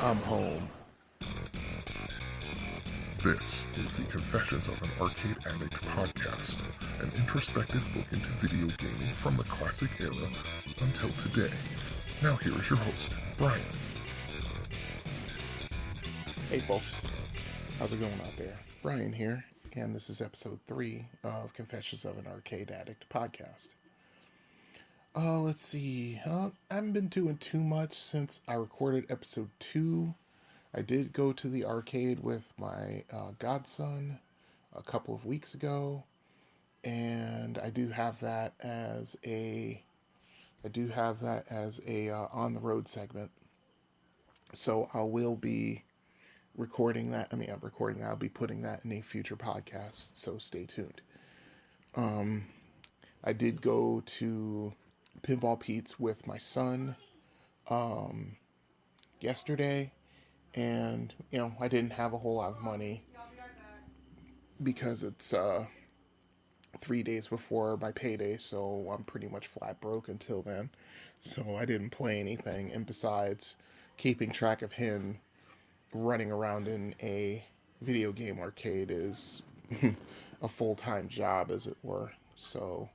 I'm home. This is the Confessions of an Arcade Addict podcast, an introspective look into video gaming from the classic era until today. Now here is your host, Brian. Hey folks, how's it going out there? Brian here, and this is episode 3 of Confessions of an Arcade Addict podcast. Let's see, I haven't been doing too much since I recorded episode 2. I did go to the arcade with my godson a couple of weeks ago, and I do have that as a on the road segment. So I will be recording that. I'll be putting that in a future podcast. So stay tuned. I did go to Pinball Pete's with my son yesterday. And, I didn't have a whole lot of money because it's 3 days before my payday, so I'm pretty much flat broke until then. So I didn't play anything. And besides, keeping track of him running around in a video game arcade is a full-time job, as it were. So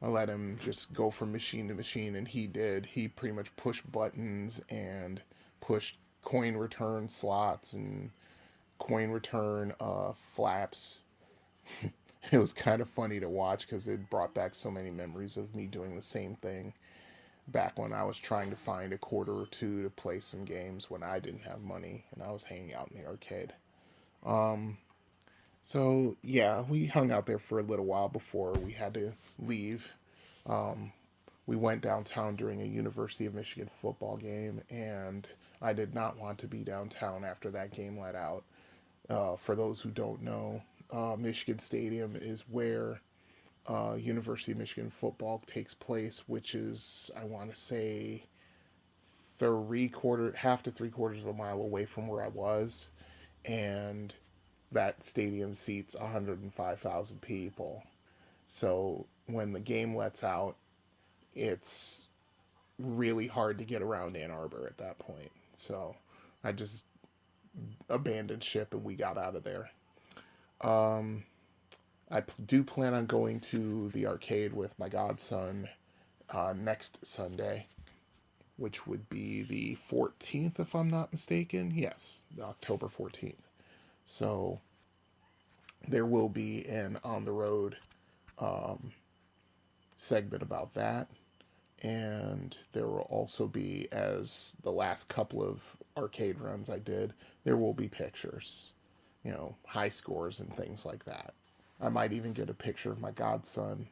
I let him just go from machine to machine, and he did. He pretty much pushed buttons and pushed coin return slots and coin return flaps. It was kind of funny to watch because it brought back so many memories of me doing the same thing back when I was trying to find a quarter or two to play some games when I didn't have money and I was hanging out in the arcade. So yeah, we hung out there for a little while before we had to leave. We went downtown during a University of Michigan football game, and I did not want to be downtown after that game let out. For those who don't know, Michigan Stadium is where University of Michigan football takes place, which is, I want to say, half to 3/4 of a mile away from where I was, and that stadium seats 105,000 people. So when the game lets out, it's really hard to get around Ann Arbor at that point. So I just abandoned ship and we got out of there. I do plan on going to the arcade with my godson next Sunday, which would be the 14th, if I'm not mistaken. Yes, October 14th. So there will be an on the road segment about that. And there will also be, as the last couple of arcade runs I did, there will be pictures, high scores and things like that. I might even get a picture of my godson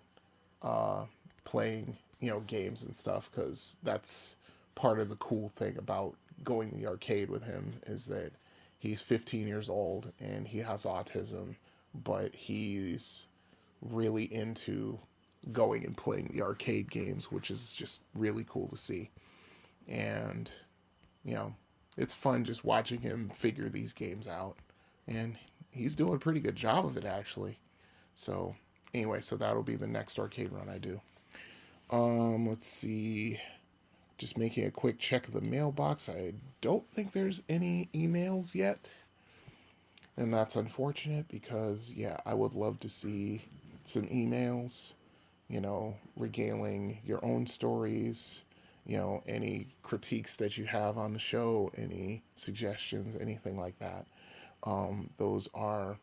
playing, games and stuff, because that's part of the cool thing about going to the arcade with him, is that he's 15 years old and he has autism, but he's really into going and playing the arcade games, which is just really cool to see. And it's fun just watching him figure these games out, and he's doing a pretty good job of it, actually. So anyway, so that'll be the next arcade run I do. Let's see, just making a quick check of the mailbox. I don't think there's any emails yet, and that's unfortunate because I would love to see some emails, regaling your own stories, any critiques that you have on the show, any suggestions, anything like that. Those are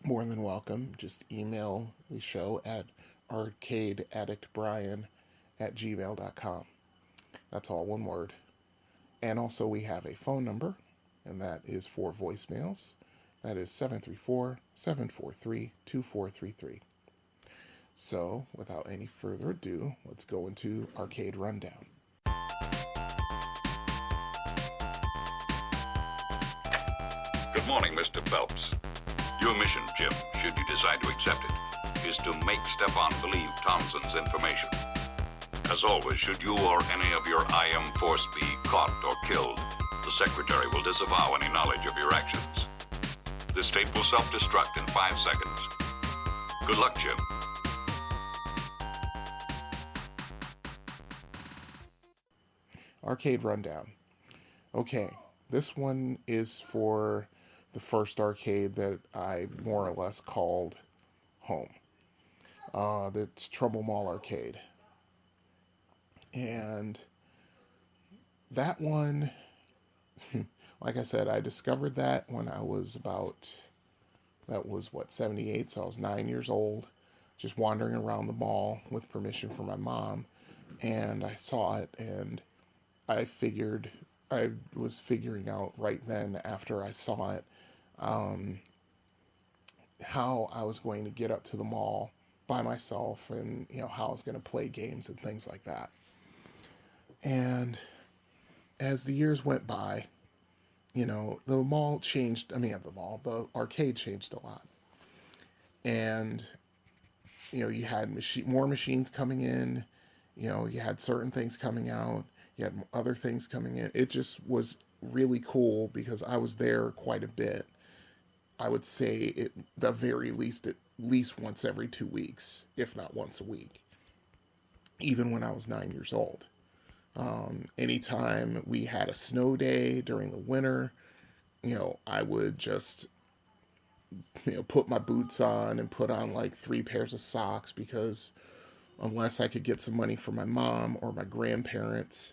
more than welcome. Just email the show at arcadeaddictbrian@gmail.com. That's all one word. And also we have a phone number, and that is for voicemails. That is 734-743-2433. So, without any further ado, let's go into Arcade Rundown. Good morning, Mr. Phelps. Your mission, Jim, should you decide to accept it, is to make Stepan believe Townsend's information. As always, should you or any of your IM force be caught or killed, the Secretary will disavow any knowledge of your actions. This tape will self-destruct in 5 seconds. Good luck, Jim. Arcade Rundown. Okay, This one is for the first arcade that I more or less called home. That's Trumbull Mall Arcade. And that one, like I said, I discovered that when I was about, that was what, 78, so I was 9 years old, just wandering around the mall with permission from my mom, and I saw it, and I was figuring out right then after I saw it, um, how I was going to get up to the mall by myself, and how I was going to play games and things like that. And as the years went by, the mall changed. I mean, the arcade changed a lot. And, you had more machines coming in, you had certain things coming out, you had other things coming in. It just was really cool because I was there quite a bit. I would say the very least, at least once every 2 weeks, if not once a week, even when I was 9 years old. Anytime we had a snow day during the winter, I would just, put my boots on and put on like 3 pairs of socks because unless I could get some money from my mom or my grandparents,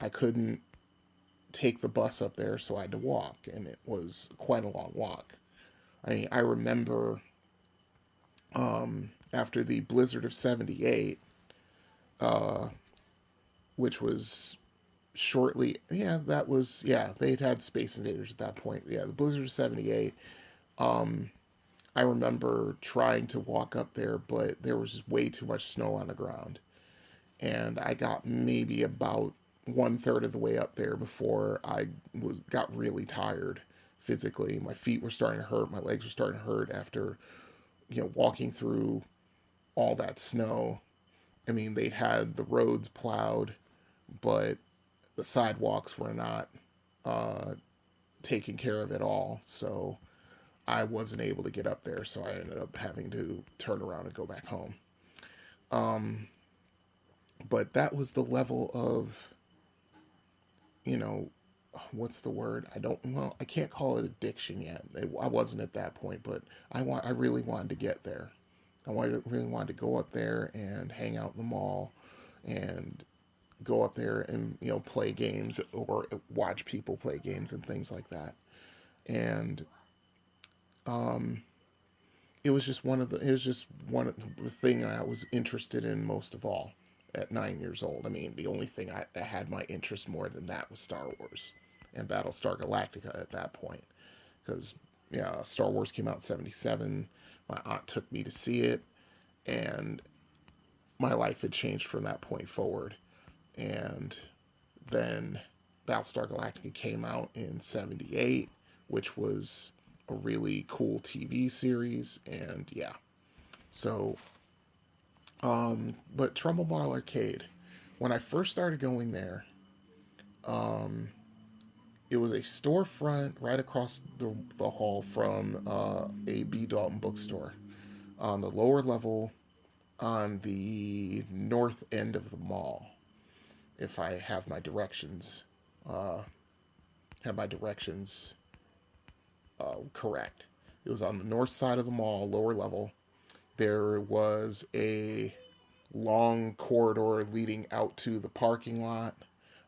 I couldn't take the bus up there, so I had to walk, and it was quite a long walk. I remember after the blizzard of 78, uh, which was shortly, they'd had Space Invaders at that point. Yeah, the blizzard of 78. I remember trying to walk up there, but there was just way too much snow on the ground. And I got maybe about 1/3 of the way up there before I got really tired physically. My feet were starting to hurt, my legs were starting to hurt after, walking through all that snow. I mean, they had the roads plowed, but the sidewalks were not taken care of at all. So I wasn't able to get up there, so I ended up having to turn around and go back home. But that was the level of, what's the word? I can't call it addiction yet. I wasn't at that point, but I really wanted to get there. Really wanted to go up there and hang out in the mall and go up there and, play games or watch people play games and things like that. And, it was just one of the thing I was interested in most of all at 9 years old. I mean, the only thing I had my interest more than that was Star Wars and Battlestar Galactica at that point. Because, Star Wars came out in 77. My aunt took me to see it, and my life had changed from that point forward. And then Battlestar Galactica came out in 78, which was a really cool TV series, and yeah. So, but Trumbull Mall Arcade, when I first started going there, it was a storefront right across the hall from a B. Dalton bookstore on the lower level on the north end of the mall. If I have my directions, correct. It was on the north side of the mall, lower level. There was a long corridor leading out to the parking lot.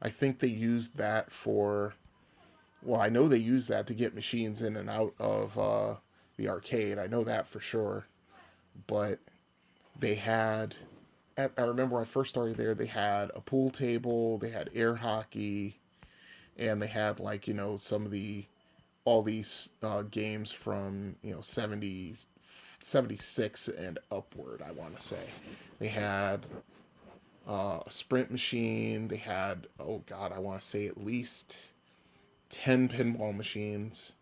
I think they used that I know they used that to get machines in and out of the arcade. I know that for sure. But they had, I remember when I first started there, they had a pool table, they had air hockey, and they had some of all these games from 76 and upward, I want to say. They had a sprint machine. They had, oh God, I want to say at least 10 pinball machines.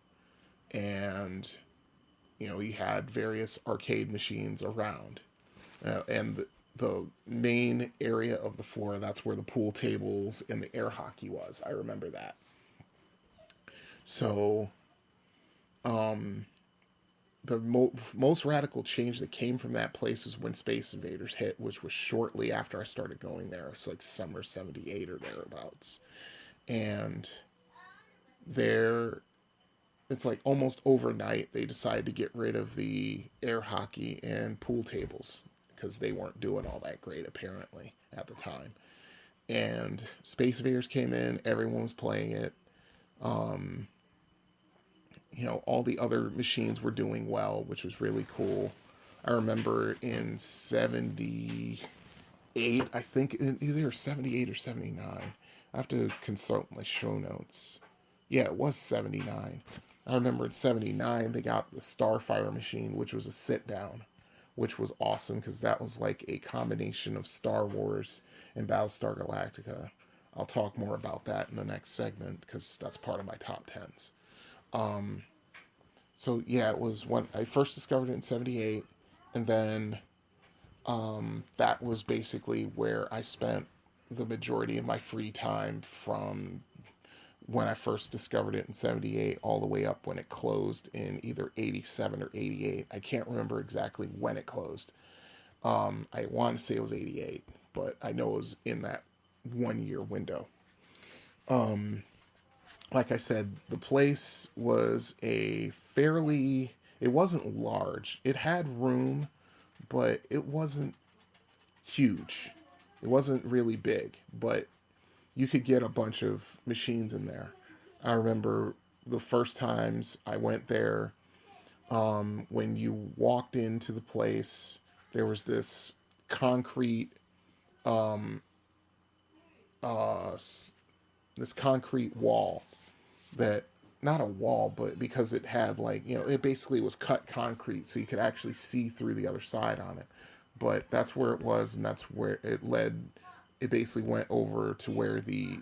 And, you had various arcade machines around. And the main area of the floor, that's where the pool tables and the air hockey was. I remember that. So, the most radical change that came from that place was when Space Invaders hit, which was shortly after I started going there. It's like summer 78 or thereabouts. And there, it's like almost overnight they decided to get rid of the air hockey and pool tables because they weren't doing all that great apparently at the time. And Space Invaders came in, everyone was playing it. Um, all the other machines were doing well, which was really cool. I remember in 78, I think, either 78 or 79. I have to consult my show notes. Yeah, it was 79. I remember in 79 they got the Starfire machine, which was a sit down, which was awesome because that was like a combination of Star Wars and Battlestar Galactica. I'll talk more about that in the next segment because that's part of my top tens. Um, so yeah, it was when I first discovered it in 78, and then that was basically where I spent the majority of my free time from when I first discovered it in 78 all the way up when it closed in either 87 or 88. I can't remember exactly when it closed. I want to say it was 88, but I know it was in that 1 year window. Like I said, the place was it wasn't large. It had room, but it wasn't huge. It wasn't really big, but you could get a bunch of machines in there. I remember the first times I went there, when you walked into the place, there was this concrete, um, uh, this concrete wall that, not a wall, but because it had it basically was cut concrete, so you could actually see through the other side on it. But that's where it was, and that's where it led. It basically went over to where the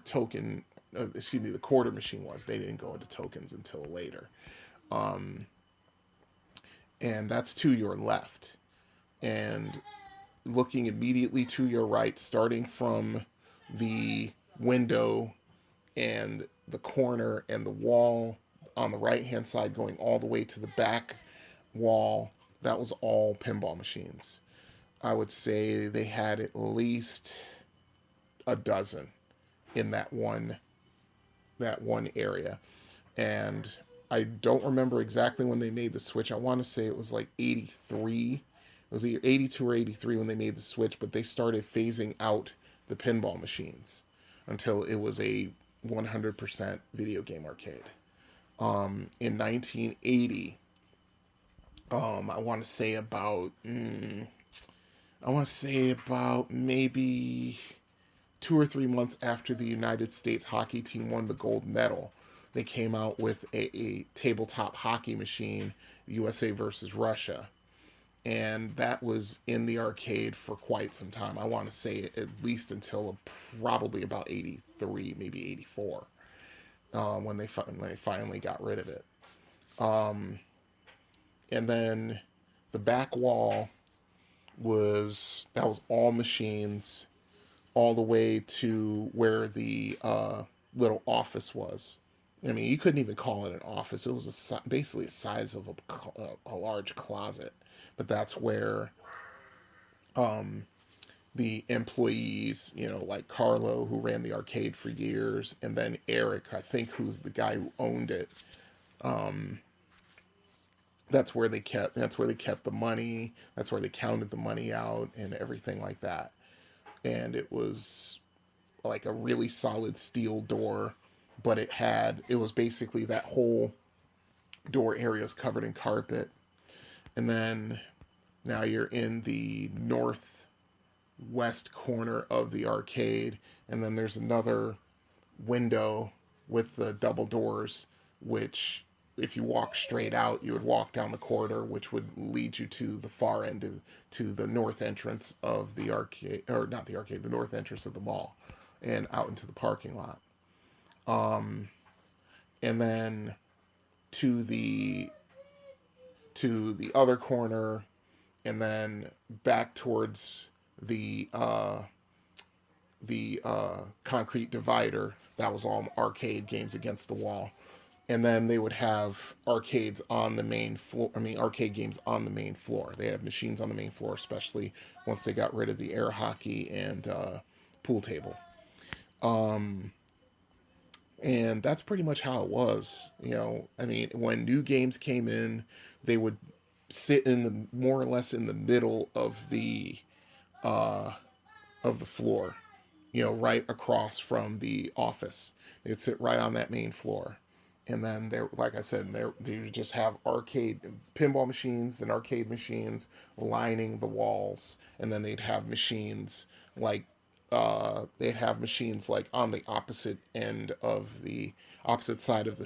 the quarter machine was. They didn't go into tokens until later. Um, and that's to your left. And looking immediately to your right, starting from the window and the corner and the wall on the right hand side going all the way to the back wall, that was all pinball machines. I would say they had at least a dozen in that one area. And I don't remember exactly when they made the switch. I want to say it was like 83. It was either 82 or 83 when they made the switch, but they started phasing out the pinball machines until it was a 100% video game arcade. In 1980, I want to say about maybe 2 or 3 months after the United States hockey team won the gold medal, they came out with a tabletop hockey machine, USA versus Russia. And that was in the arcade for quite some time. I want to say at least until probably about 83, maybe 84, when they finally got rid of it. And then the back wall was all machines, all the way to where the little office was. I mean, you couldn't even call it an office. It was basically the size of a large closet. But that's where the employees, like Carlo, who ran the arcade for years, and then Eric, I think, who's the guy who owned it. That's where they kept the money. That's where they counted the money out and everything like that. And it was like a really solid steel door, but it was basically that whole door area was covered in carpet. And then now you're in the northwest corner of the arcade, and then there's another window with the double doors, which if you walk straight out, you would walk down the corridor, which would lead you to the far end to the north entrance of the arcade, or not the arcade, the north entrance of the mall, and out into the parking lot. And then to the other corner, and then back towards the concrete divider. That was all arcade games against the wall. And then they would have arcades on the main floor. Arcade games on the main floor. They had machines on the main floor, especially once they got rid of the air hockey and pool table. And that's pretty much how it was. I mean, when new games came in, they would sit in the more or less in the middle uh, of the floor, right across from the office. They'd sit right on that main floor. And then there, like I said, they would just have arcade pinball machines and arcade machines lining the walls, and then like they'd have machines like on the opposite end of the opposite side of the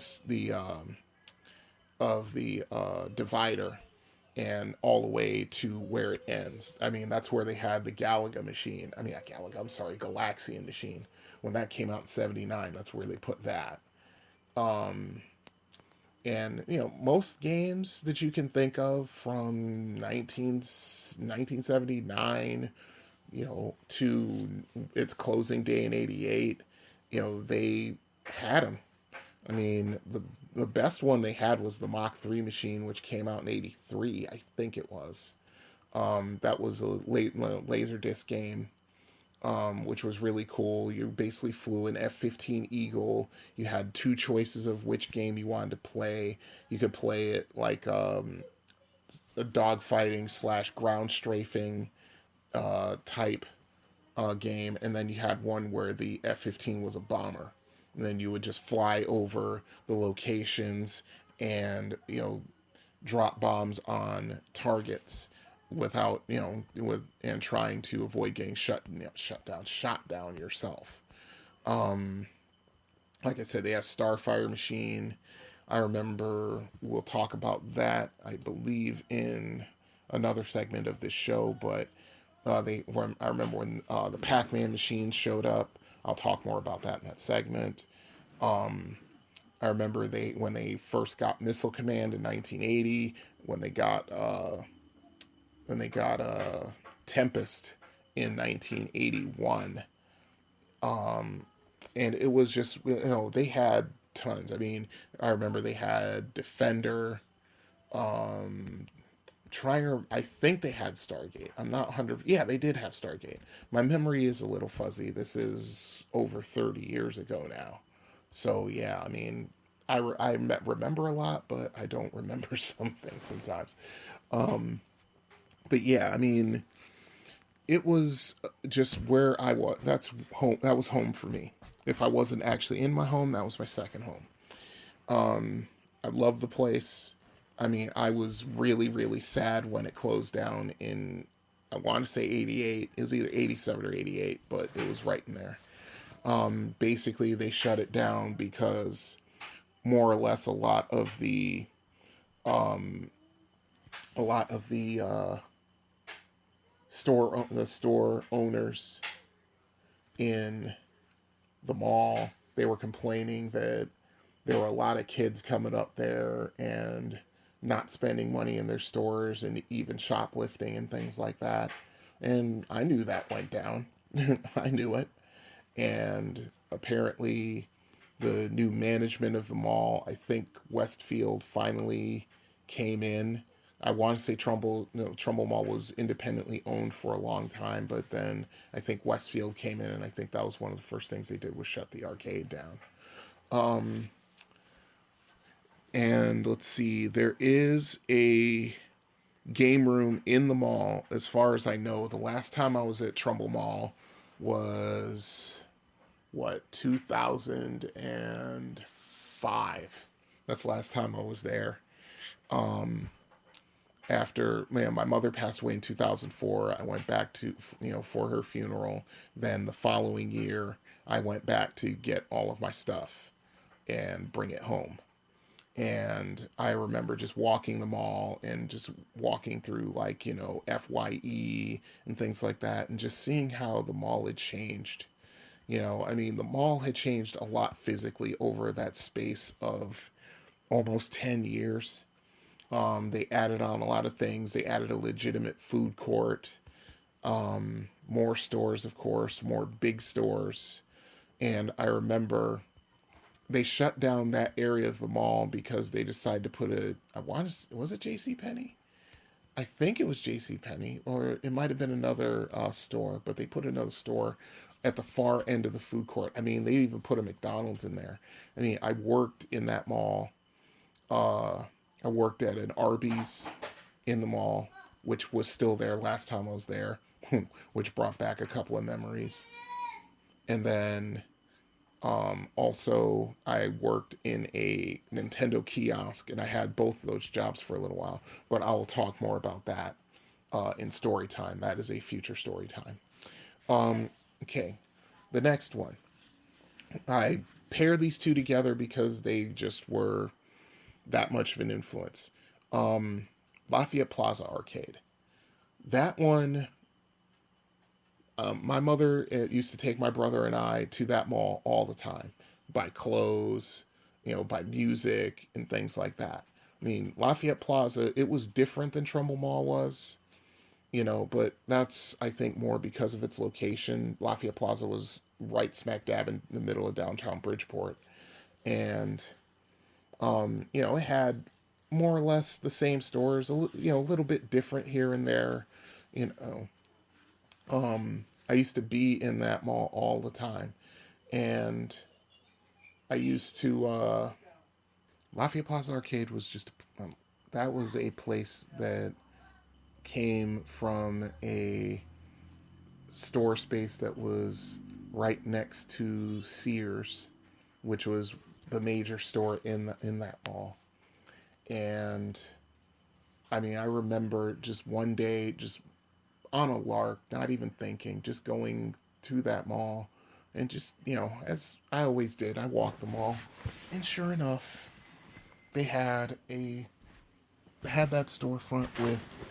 divider, and all the way to where it ends. I mean, that's where they had the Galaga machine. I mean, not Galaga, I'm sorry, Galaxian machine. When that came out in '79, that's where they put that. Um, and, most games that you can think of from 1979, to its closing day in '88, they had them. I mean, the best one they had was the Mach 3 machine, which came out in '83, I think it was. That was a late Laserdisc game, which was really cool. You basically flew an F-15 Eagle. You had two choices of which game you wanted to play. You could play it like a dogfighting / ground strafing type game, and then you had one where the F-15 was a bomber. And then you would just fly over the locations and drop bombs on targets without and trying to avoid getting shot down yourself. Um, like I said, they have Starfire machine. I remember we'll talk about that, I believe, in another segment of this show, but I remember when the Pac-Man machine showed up. I'll talk more about that in that segment. I remember when they first got Missile Command in 1980, when they got Tempest in 1981. And it was just, they had tons. I mean, I remember they had Defender, I think they had Stargate. I'm not 100. Yeah, they did have Stargate. My memory is a little fuzzy. This is over 30 years ago now. So, yeah, I mean, I remember a lot, but I don't remember some things sometimes. But yeah, I mean, it was just where I was. That's home. That was home for me. If I wasn't actually in my home, that was my second home. I love the place. I mean, I was really, really sad when it closed down I want to say '88. It was either '87 or '88, but it was right in there. Basically, they shut it down because more or less a lot of the store owners in the mall, they were complaining that there were a lot of kids coming up there and not spending money in their stores and even shoplifting and things like that. And I knew that went down. I knew it. And apparently the new management of the mall, I think Westfield finally came in. I want to say Trumbull Mall was independently owned for a long time, but then I think Westfield came in, and I think that was one of the first things they did was shut the arcade down. And let's see, there is a game room in the mall. As far as I know, the last time I was at Trumbull Mall was 2005. That's the last time I was there. After my mother passed away in 2004, I went back to for her funeral. Then the following year, I went back to get all of my stuff and bring it home. And I remember just walking the mall and just walking through FYE and things like that, and just seeing how the mall had changed. I mean, the mall had changed a lot physically over that space of almost 10 years. They added on a lot of things. They added a legitimate food court, more stores, of course, more big stores. And I remember they shut down that area of the mall because they decided to put was it JCPenney? I think it was JCPenney, or it might have been another store, but they put another store at the far end of the food court. I mean, they even put a McDonald's in there. I mean, I worked in that mall. Uh, I worked at an Arby's in the mall, which was still there last time I was there, which brought back a couple of memories. And then also, I worked in a Nintendo kiosk, and I had both of those jobs for a little while. But I will talk more about that in story time. That is a future story time. Okay, the next one. I pair these two together because they just were that much of an influence. Um, Lafayette Plaza Arcade. That one, my mother used to take my brother and I to that mall all the time, buy clothes, buy music and things like that. I mean, Lafayette Plaza, it was different than Trumbull Mall was, but that's, I think, more because of its location. Lafayette Plaza was right smack dab in the middle of downtown Bridgeport. And, it had more or less the same stores, a little bit different here and there, you know. I used to be in that mall all the time. And I used to, Lafayette Plaza Arcade was just, that was a place that came from a store space that was right next to Sears, which was the major store in that mall. And I mean, I remember just one day, just on a lark, not even thinking, just going to that mall and just, as I always did, I walked the mall, and sure enough, they had that storefront with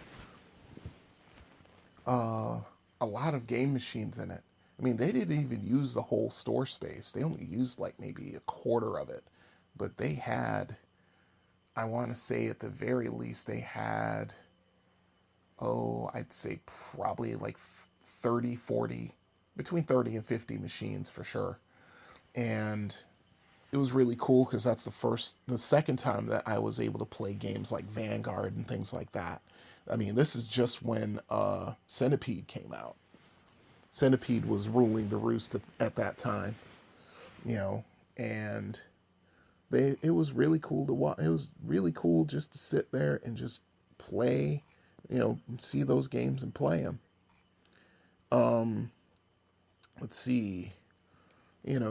a lot of game machines in it. I mean, they didn't even use the whole store space. They only used like maybe a quarter of it. But they had, I want to say at the very least, they had, I'd say probably like 30, 40, between 30 and 50 machines for sure. And it was really cool because that's the second time that I was able to play games like Vanguard and things like that. I mean, this is just when Centipede came out. Centipede was ruling the roost at that time, and it was really cool to watch. It was really cool just to sit there and just play, see those games and play them. Let's see,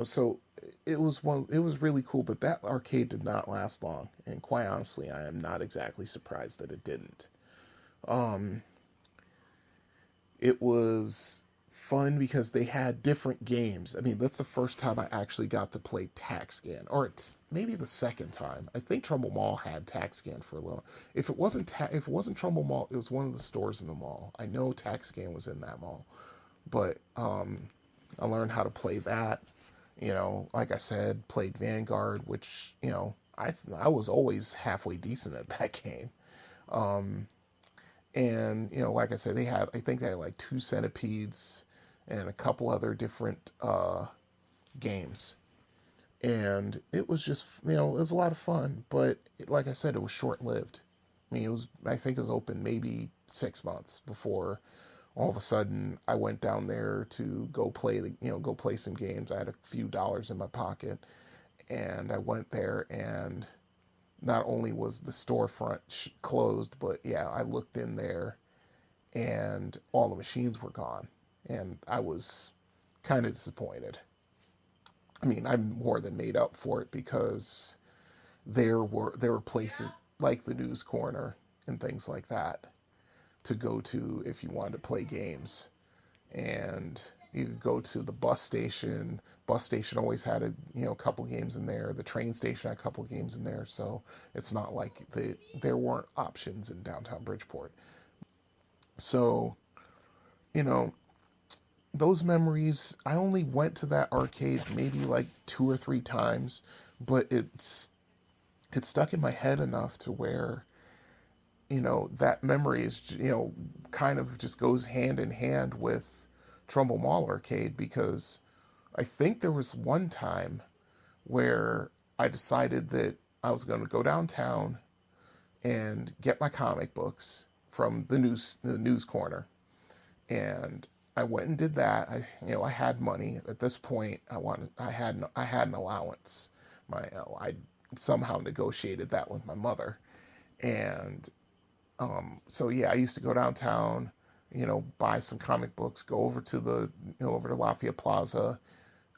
so it was really cool, but that arcade did not last long, and quite honestly, I am not exactly surprised that it didn't. It was fun because they had different games. I mean, that's the first time I actually got to play TaxScan, or it's maybe the second time. I think Trumbull Mall had TaxScan for a little. If it wasn't Trumbull Mall, it was one of the stores in the mall. I know TaxScan was in that mall, but I learned how to play that. Like I said, played Vanguard, which I was always halfway decent at that game. And like I said, I think they had like 2 Centipedes and a couple other different games, and it was just it was a lot of fun. But like I said, it was short lived. I mean, I think it was open maybe 6 months before all of a sudden I went down there to go play some games. I had a few dollars in my pocket, and I went there, and not only was the storefront closed, but yeah, I looked in there and all the machines were gone, and I was kind of disappointed. I mean, I more than made up for it because there were places like the news corner and things like that to go to if you wanted to play games. And you could go to the bus station. Bus station always had a couple games in there. The train station had a couple of games in there. So it's not like there weren't options in downtown Bridgeport. So, those memories, I only went to that arcade maybe like 2 or 3 times, but it stuck in my head enough to where, that memory is, kind of just goes hand in hand with Trumbull Mall Arcade, because I think there was one time where I decided that I was going to go downtown and get my comic books from the news corner. And I went and did that. I had money at this point. I had an allowance. I somehow negotiated that with my mother, and so yeah, I used to go downtown, buy some comic books, go over to over to Lafayette Plaza.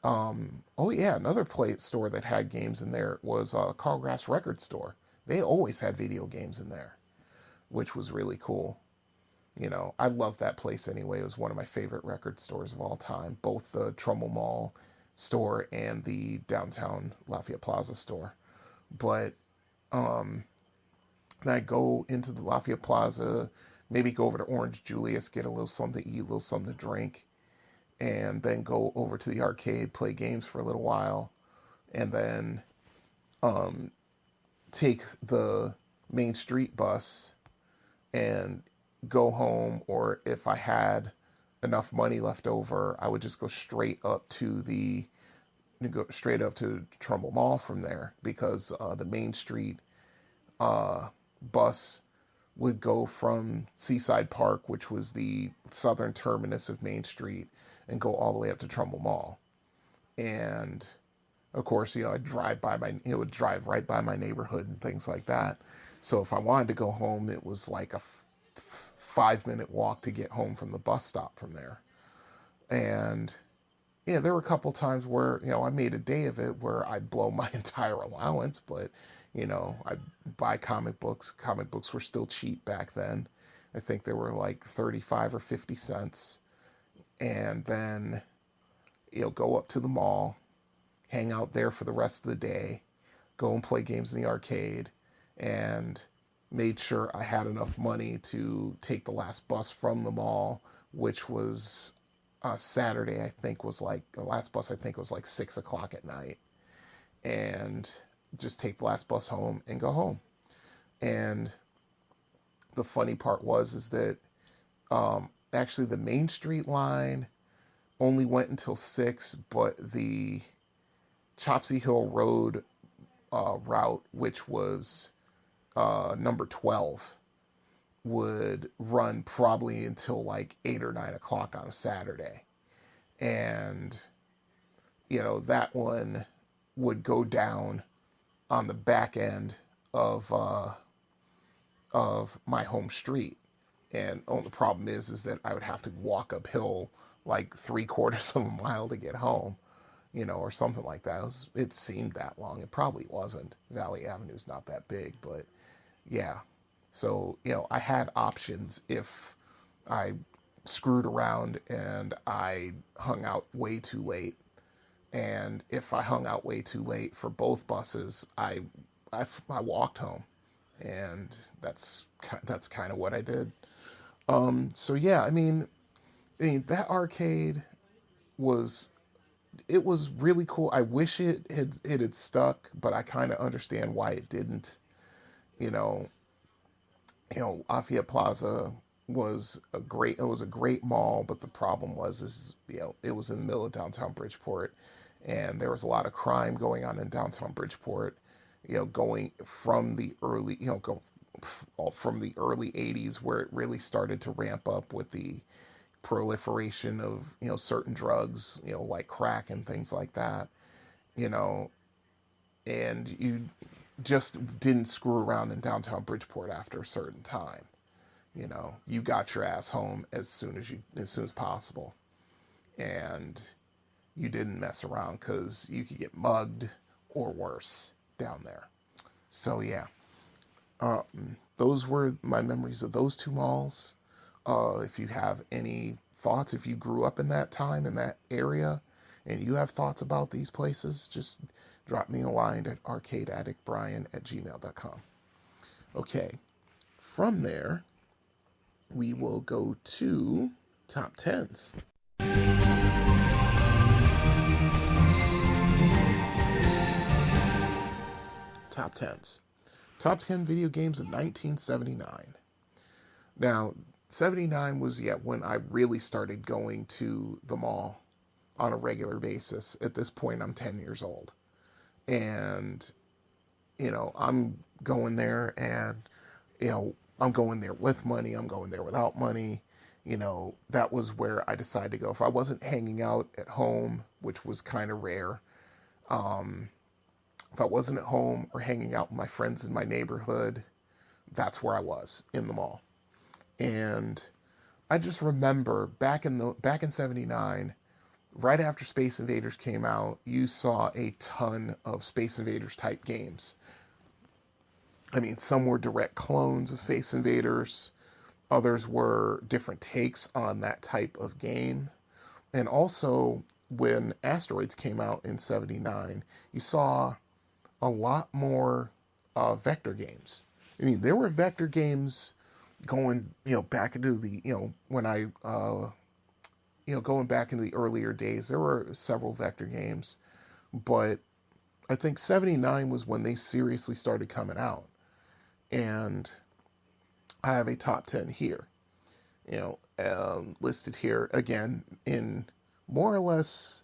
Oh yeah, another store that had games in there was Carl Graff's record store. They always had video games in there, which was really cool. I love that place anyway. It was one of my favorite record stores of all time, both the Trumbull Mall store and the downtown Lafayette Plaza store. But then I go into the Lafayette Plaza, maybe go over to Orange Julius, get a little something to eat, a little something to drink, and then go over to the arcade, play games for a little while, and then take the Main Street bus and go home. Or if I had enough money left over, I would just go straight up to Trumbull Mall from there, because the Main Street bus would go from Seaside Park, which was the southern terminus of Main Street, and go all the way up to Trumbull Mall. And of course, I'd drive by it would drive right by my neighborhood and things like that. So if I wanted to go home, it was like a 5-minute walk to get home from the bus stop from there. And yeah, there were a couple times where, I made a day of it where I'd blow my entire allowance, but, I'd buy comic books. Comic books were still cheap back then. I think they were like 35 or 50 cents. And then, go up to the mall, hang out there for the rest of the day, go and play games in the arcade, and made sure I had enough money to take the last bus from the mall, which was Saturday, the last bus I think was like 6 o'clock at night, and just take the last bus home and go home. And the funny part is that actually the Main Street line only went until 6, but the Chopsy Hill Road route, which was number 12, would run probably until like 8 or 9 o'clock on a Saturday. And, that one would go down on the back end of my home street. And the problem is that I would have to walk uphill like 3/4 of a mile to get home, or something like that. It seemed that long. It probably wasn't. Valley Avenue's not that big, but yeah. So, I had options if I screwed around and I hung out way too late. And if I hung out way too late for both buses, I walked home. And that's kind of what I did. So yeah, I mean, that arcade was really cool. I wish it had stuck, but I kind of understand why it didn't. Lafayette Plaza was a great mall, but the problem was it was in the middle of downtown Bridgeport, and there was a lot of crime going on in downtown Bridgeport, going from the early, from the early 80s, where it really started to ramp up with the proliferation of, certain drugs, like crack and things like that, and you just didn't screw around in downtown Bridgeport after a certain time. You got your ass home as soon as possible, and you didn't mess around, because you could get mugged or worse down there. So yeah, those were my memories of those two malls. If you have any thoughts, if you grew up in that time, in that area, and you have thoughts about these places, just drop me a line at arcadeaddictbrian@gmail.com. Okay, from there, we will go to top 10s. Top 10s. Top 10 video games of 1979. Now, 79 was when I really started going to the mall on a regular basis. At this point, I'm 10 years old. And, I'm going there, and, I'm going there with money, I'm going there without money. that was where I decided to go. If I wasn't hanging out at home, which was kind of rare, if I wasn't at home or hanging out with my friends in my neighborhood, that's where I was, in the mall. And I just remember back in '79, right after Space Invaders came out, you saw a ton of Space Invaders type games. I mean, some were direct clones of Space Invaders, others were different takes on that type of game. And also, when Asteroids came out in '79, you saw a lot more vector games. I mean, there were vector games going, back into the, when I, going back into the earlier days, there were several vector games, but I think '79 was when they seriously started coming out. And I have a top 10 here, listed here again in more or less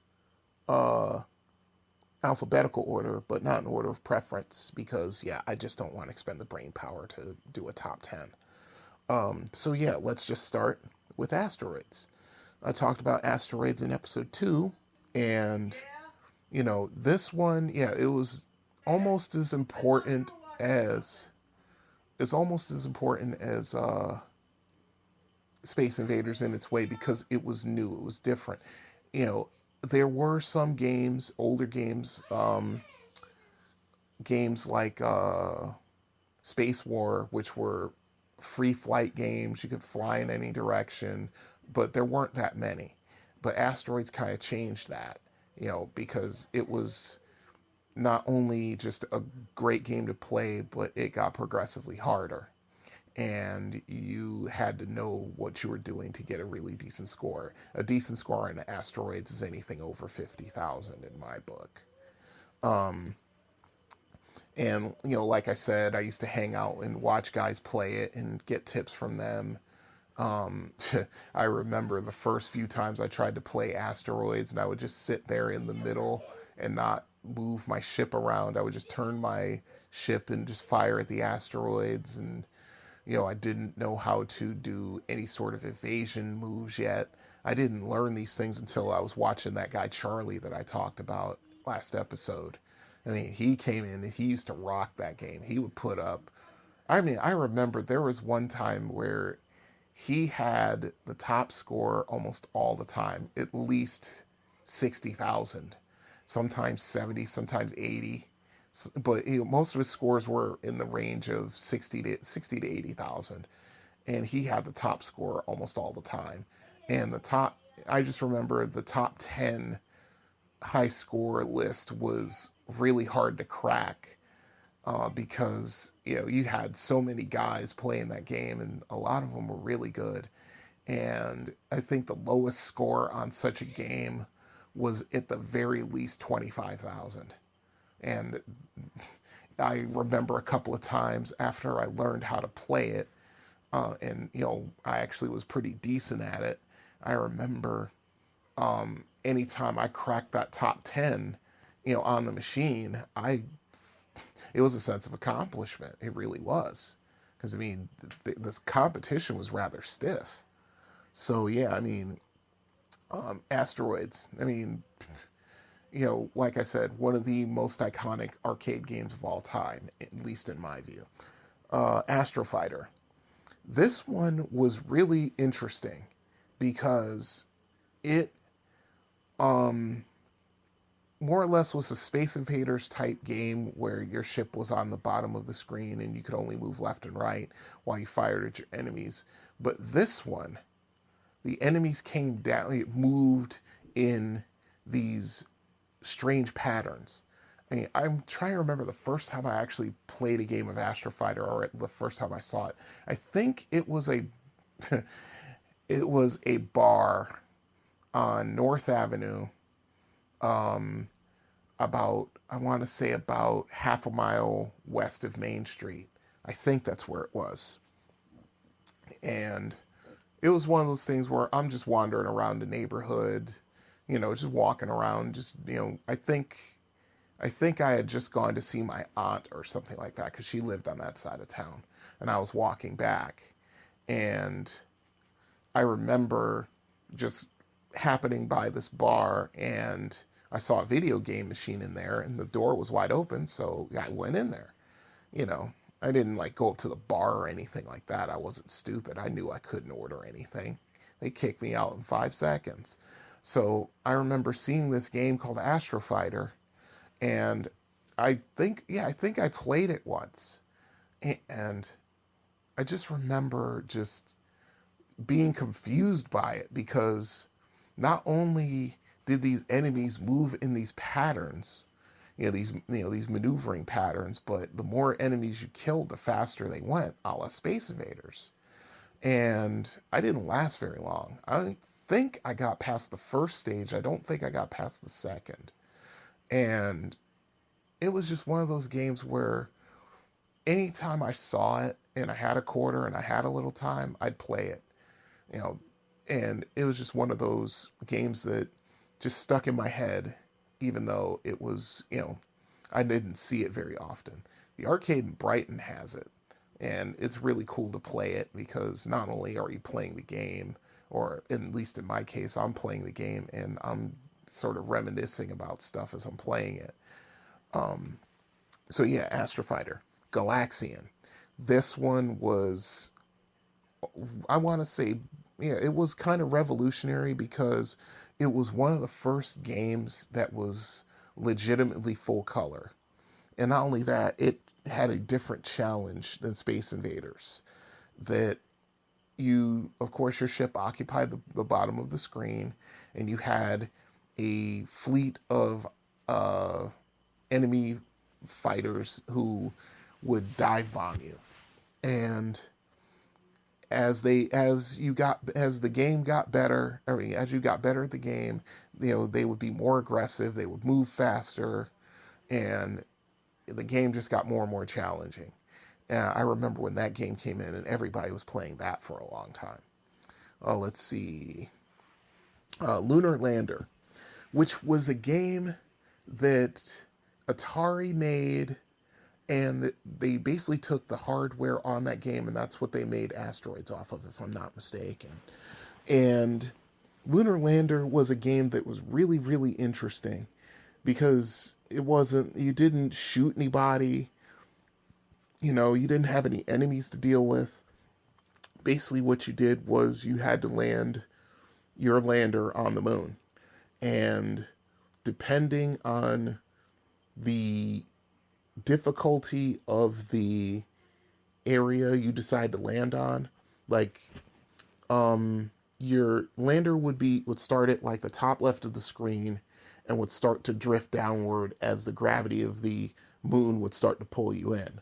alphabetical order, but not in order of preference, because I just don't want to expend the brain power to do a top 10. So let's just start with Asteroids. I talked about Asteroids in episode 2, and this one, it was almost as important as Space Invaders in its way, because it was new, it was different. There were some games, older games, games like Space War, which were free flight games. You could fly in any direction, but there weren't that many. But Asteroids kind of changed that, because it was not only just a great game to play, but it got progressively harder. And you had to know what you were doing to get a really decent score. A decent score in Asteroids is anything over 50,000 in my book. And, like I said, I used to hang out and watch guys play it and get tips from them. I remember the first few times I tried to play Asteroids, and I would just sit there in the middle and not move my ship around. I would just turn my ship and just fire at the asteroids, and I didn't know how to do any sort of evasion moves yet. I didn't learn these things until I was watching that guy Charlie that I talked about last episode. I mean, he came in and he used to rock that game. He would put up, I remember there was one time where he had the top score almost all the time, at least 60,000, sometimes 70, sometimes 80. But most of his scores were in the range of 60 to 80,000, and he had the top score almost all the time. And I just remember the top 10 high score list was really hard to crack, because you had so many guys playing that game, and a lot of them were really good. And I think the lowest score on such a game was at the very least 25,000. And I remember a couple of times after I learned how to play it, and I actually was pretty decent at it. I remember anytime I cracked that top 10, on the machine, it was a sense of accomplishment. It really was, because this competition was rather stiff. So Asteroids. Like I said, one of the most iconic arcade games of all time, at least in my view. Astro Fighter. This one was really interesting because it more or less was a Space Invaders type game where your ship was on the bottom of the screen and you could only move left and right while you fired at your enemies. But this one, the enemies came down, it moved in these strange patterns. I'm trying to remember the first time I actually played a game of Astro Fighter, or the first time I saw it. I think it was a bar on North Avenue, about half a mile west of Main Street. I think that's where it was. And it was one of those things where I'm just wandering around the neighborhood, just walking around, I think I had just gone to see my aunt or something like that, because she lived on that side of town, and I was walking back, and I remember just happening by this bar, and I saw a video game machine in there, and the door was wide open, so I went in there. You know, I didn't like go up to the bar or anything like that. I wasn't stupid. I knew I couldn't order anything. They kicked me out in 5 seconds. So I remember seeing this game called Astro Fighter, and I think I played it once. And I just remember just being confused by it, because not only did these enemies move in these patterns, these maneuvering patterns, but the more enemies you killed, the faster they went, a la Space Invaders. And I didn't last very long. I think I got past the first stage. I don't think I got past the second. And it was just one of those games where anytime I saw it and I had a quarter and I had a little time, I'd play it. And it was just one of those games that just stuck in my head, even though it was, I didn't see it very often. The arcade in Brighton has it, and it's really cool to play it, because not only are you playing the game, or at least in my case, I'm playing the game and I'm sort of reminiscing about stuff as I'm playing it. So yeah, Astro Fighter, Galaxian. This one was, I want to say, it was kind of revolutionary, because it was one of the first games that was legitimately full color. And not only that, it had a different challenge than Space Invaders. That of course, your ship occupied the bottom of the screen, and you had a fleet of enemy fighters who would dive bomb you. And as the game got better, as you got better at the game, they would be more aggressive, they would move faster, and the game just got more and more challenging. And I remember when that game came in, and everybody was playing that for a long time. Let's see. Lunar Lander, which was a game that Atari made, and they basically took the hardware on that game, and that's what they made Asteroids off of, if I'm not mistaken. And Lunar Lander was a game that was really, really interesting, because you didn't shoot anybody, you didn't have any enemies to deal with. Basically what you did was you had to land your lander on the moon. And depending on the difficulty of the area you decide to land on, like your lander would start at like the top left of the screen and would start to drift downward as the gravity of the moon would start to pull you in.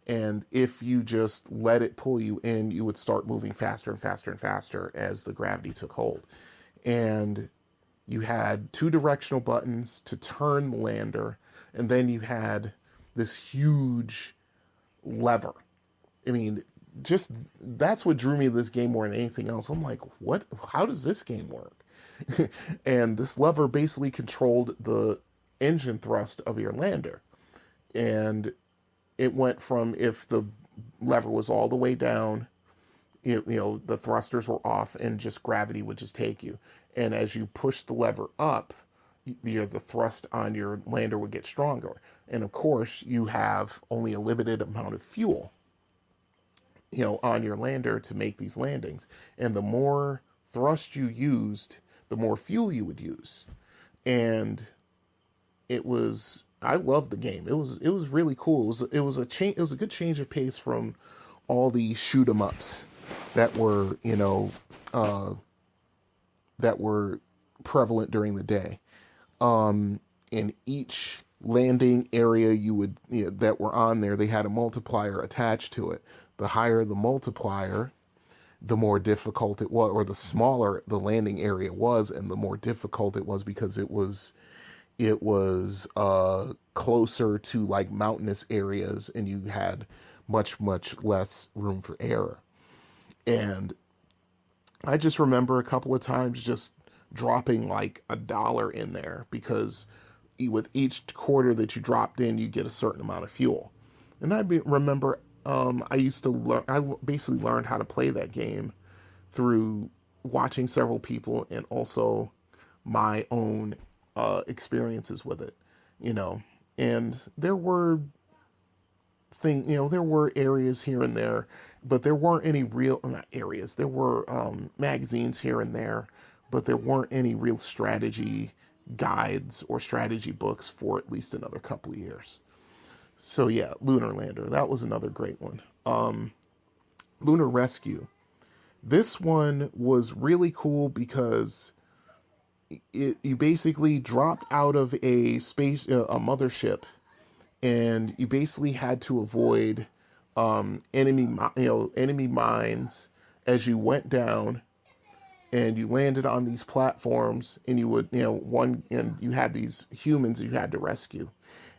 And if you just let it pull you in, you would start moving faster and faster and faster as the gravity took hold. And you had 2 directional buttons to turn the lander, and then you had this huge lever. I mean, just that's what drew me to this game more than anything else. I'm like, what? How does this game work? And this lever basically controlled the engine thrust of your lander. And it went from, if the lever was all the way down, the thrusters were off and just gravity would just take you. And as you push the lever up, the thrust on your lander would get stronger. And of course, you have only a limited amount of fuel, on your lander to make these landings. And the more thrust you used, the more fuel you would use. And I loved the game. It was really cool. It was a good change of pace from all the shoot 'em ups that were, that were prevalent during the day. In each landing area that were on there, they had a multiplier attached to it. The higher the multiplier, the more difficult it was, or the smaller the landing area was, and the more difficult it was, because it was closer to like mountainous areas, and you had much, much less room for error. And I just remember a couple of times just dropping like $1 in there, because with each quarter that you dropped in, you get a certain amount of fuel. And I remember I basically learned how to play that game through watching several people and also my own experiences with it, you know. And there were there were areas here and there, but there weren't any real, not areas, there were magazines here and there, but there weren't any real strategy guides or strategy books for at least another couple of years. So yeah, Lunar Lander, that was another great one. Lunar Rescue. This one was really cool because you basically dropped out of a mothership, and you basically had to avoid enemy mines as you went down, and you landed on these platforms, and you would and you had these humans you had to rescue.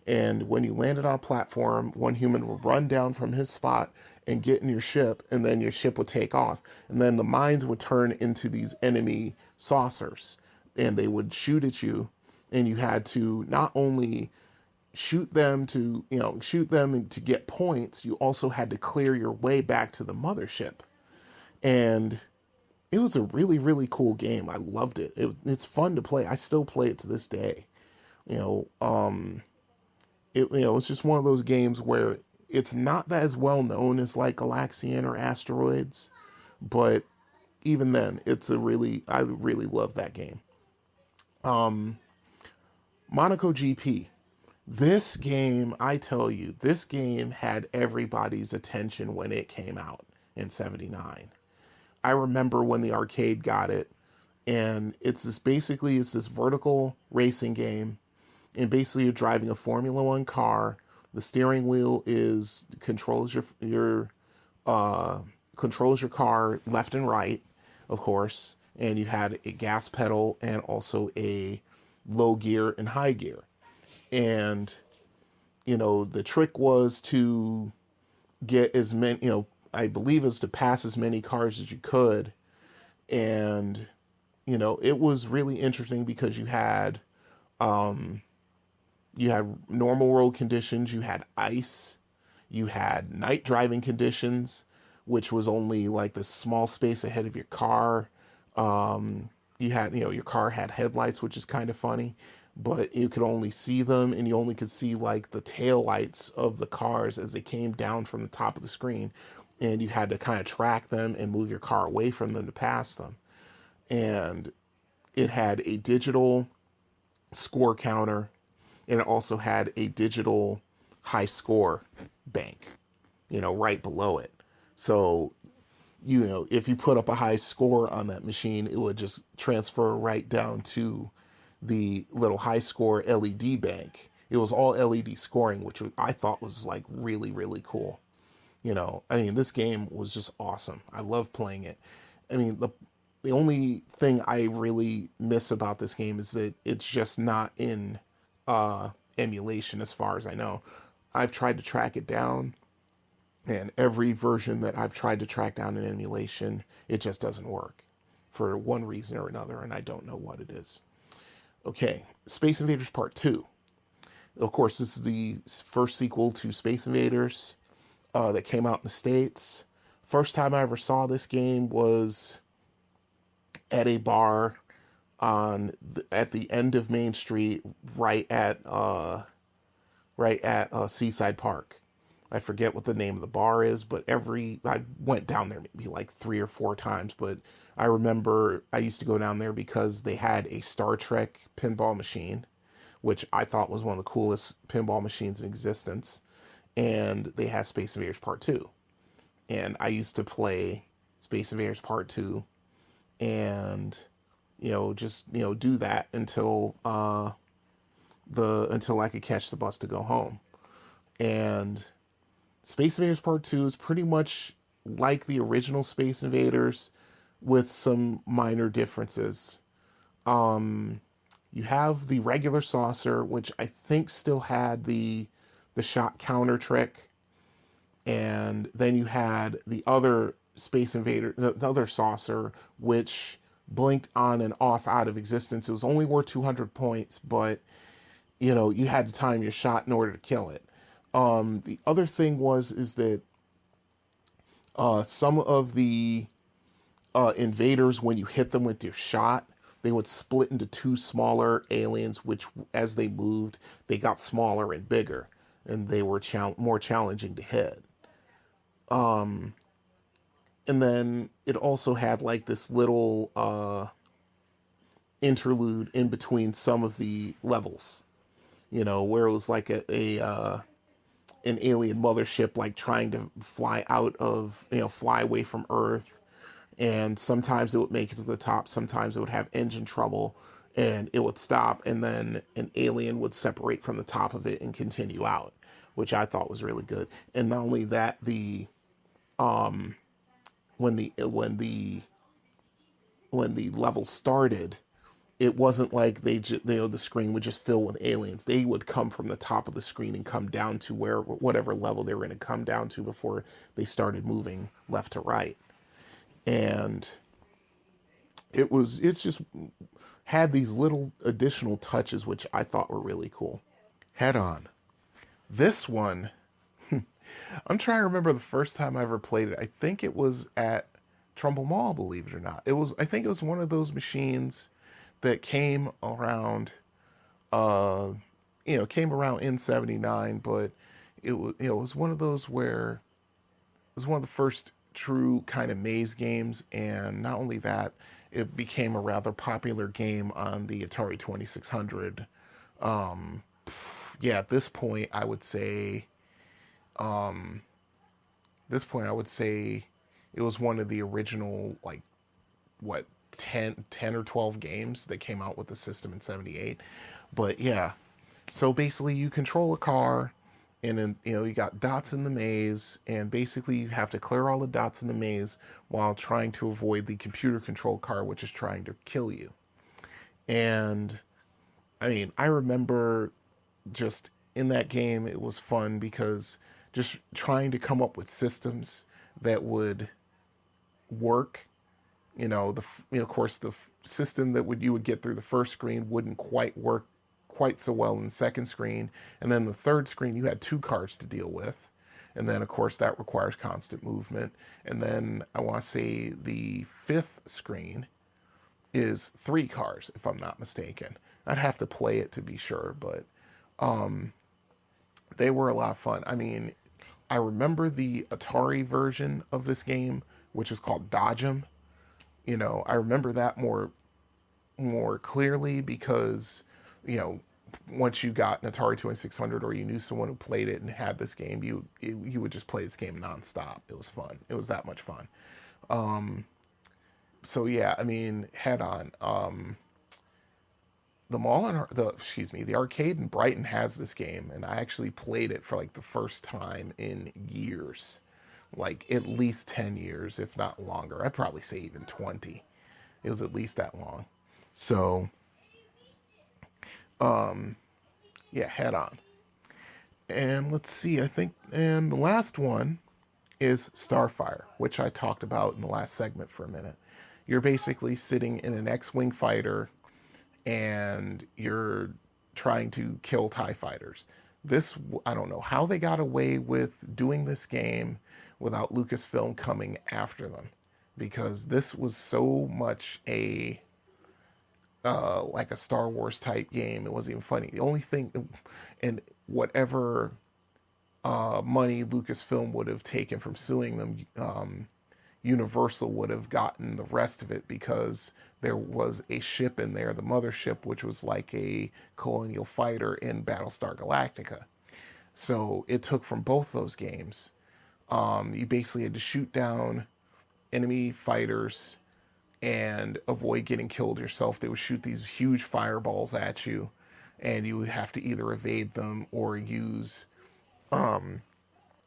And when you landed on a platform, one human would run down from his spot and get in your ship, and then your ship would take off. And then the mines would turn into these enemy saucers, and they would shoot at you, and you had to not only shoot them to get points, you also had to clear your way back to the mothership. And it was a really, really cool game. I loved it. It's fun to play. I still play it to this day. It's just one of those games where it's not that as well known as like Galaxian or Asteroids, but even then, I really love that game. Monaco GP. This game, I tell you, this game had everybody's attention when it came out in '79. I remember when the arcade got it, and it's this vertical racing game, and basically you're driving a Formula One car. The steering wheel controls your car left and right, of course, and you had a gas pedal and also a low gear and high gear. And, the trick was to get as many, I believe is to pass as many cars as you could. And, it was really interesting because you had normal road conditions, you had ice, you had night driving conditions, which was only like this small space ahead of your car. You had, your car had headlights, which is kind of funny, but you could only see them, and you only could see like the tail lights of the cars as they came down from the top of the screen, and you had to kind of track them and move your car away from them to pass them. And it had a digital score counter, and it also had a digital high score bank, right below it. So, if you put up a high score on that machine, it would just transfer right down to the little high score LED bank. It was all LED scoring, which I thought was like really, really cool. This game was just awesome. I love playing it. The only thing I really miss about this game is that it's just not in emulation as far as I know. I've tried to track it down, and every version that I've tried to track down in emulation, it just doesn't work for one reason or another, and I don't know what it is. Okay, Space Invaders Part 2. Of course, this is the first sequel to Space Invaders that came out in the States. First time I ever saw this game was at a bar at the end of Main Street, right at Seaside Park. I forget what the name of the bar is, but I went down there maybe like 3 or 4 times, but I remember I used to go down there because they had a Star Trek pinball machine, which I thought was one of the coolest pinball machines in existence, and they had Space Invaders Part 2. And I used to play Space Invaders Part 2 and do that until I could catch the bus to go home. And Space Invaders Part 2 is pretty much like the original Space Invaders with some minor differences. You have the regular saucer, which I think still had the shot counter trick. And then you had the other Space Invader, the other saucer, which blinked on and off out of existence. It was only worth 200 points, but you had to time your shot in order to kill it. The other thing is that some of the invaders, when you hit them with your shot, they would split into two smaller aliens, which as they moved, they got smaller and bigger, and they were more challenging to hit. And then it also had like this little interlude in between some of the levels, where it was like an alien mothership like trying to fly out of, fly away from Earth. And sometimes it would make it to the top, sometimes it would have engine trouble and it would stop, and then an alien would separate from the top of it and continue out, which I thought was really good. And not only that, the when the level started, it wasn't like the screen would just fill with aliens. They would come from the top of the screen and come down to whatever level they were going to come down to before they started moving left to right. And it's just had these little additional touches which I thought were really cool. Head On. This one, I'm trying to remember the first time I ever played it. I think it was at Trumbull Mall, believe it or not. I think it was one of those machines that came around in 79, but it was one of those where it was one of the first true kind of maze games, and not only that, it became a rather popular game on the Atari 2600. At this point I would say it was one of the original, like, 10 or 12 games that came out with the system in 78. But yeah, so basically you control a car, and then, you got dots in the maze, and basically you have to clear all the dots in the maze while trying to avoid the computer controlled car, which is trying to kill you. And I mean, I remember just in that game, it was fun because just trying to come up with systems that would work. Of course, the system that you would get through the first screen wouldn't quite work quite so well in the second screen, and then the third screen you had two cars to deal with, and then of course that requires constant movement, and then I want to say the fifth screen is three cars, if I'm not mistaken. I'd have to play it to be sure, but they were a lot of fun. I mean, I remember the Atari version of this game, which was called Dodge 'em. I remember that more clearly because, once you got an Atari 2600 or you knew someone who played it and had this game, you would just play this game nonstop. It was fun. It was that much fun. So yeah, I mean, Head On. The arcade in Brighton has this game, and I actually played it for like the first time in years. Like at least 10 years, if not longer. I'd probably say even 20. It was at least that long. So, Head On. And let's see, and the last one is Starfire, which I talked about in the last segment for a minute. You're basically sitting in an X-Wing fighter, and you're trying to kill TIE fighters. I don't know how they got away with doing this game without Lucasfilm coming after them, because this was so much like a Star Wars type game. It wasn't even funny. The only thing, and whatever money Lucasfilm would have taken from suing them, Universal would have gotten the rest of it, because there was a ship in there, the mothership, which was like a colonial fighter in Battlestar Galactica. So it took from both those games. You basically had to shoot down enemy fighters and avoid getting killed yourself. They would shoot these huge fireballs at you, and you would have to either evade them or use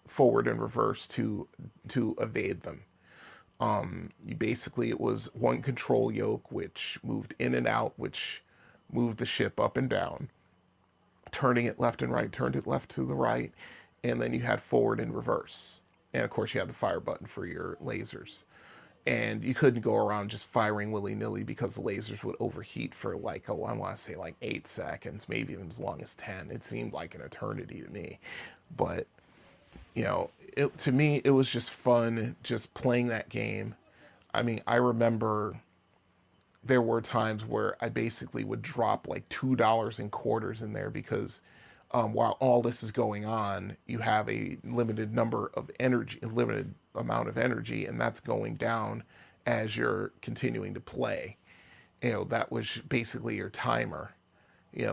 forward and reverse to evade them. It was one control yoke which moved in and out, which moved the ship up and down, turning it left and right, turned it left to the right, and then you had forward and reverse. And of course you had the fire button for your lasers. And you couldn't go around just firing willy-nilly, because the lasers would overheat for I want to say 8 seconds, maybe even as long as 10. It seemed like an eternity to me. But, to me, it was just fun just playing that game. I mean, I remember there were times where I basically would drop like $2 in quarters in there because while all this is going on, you have a limited number of energy, a limited amount of energy, and that's going down as you're continuing to play. That was basically your timer,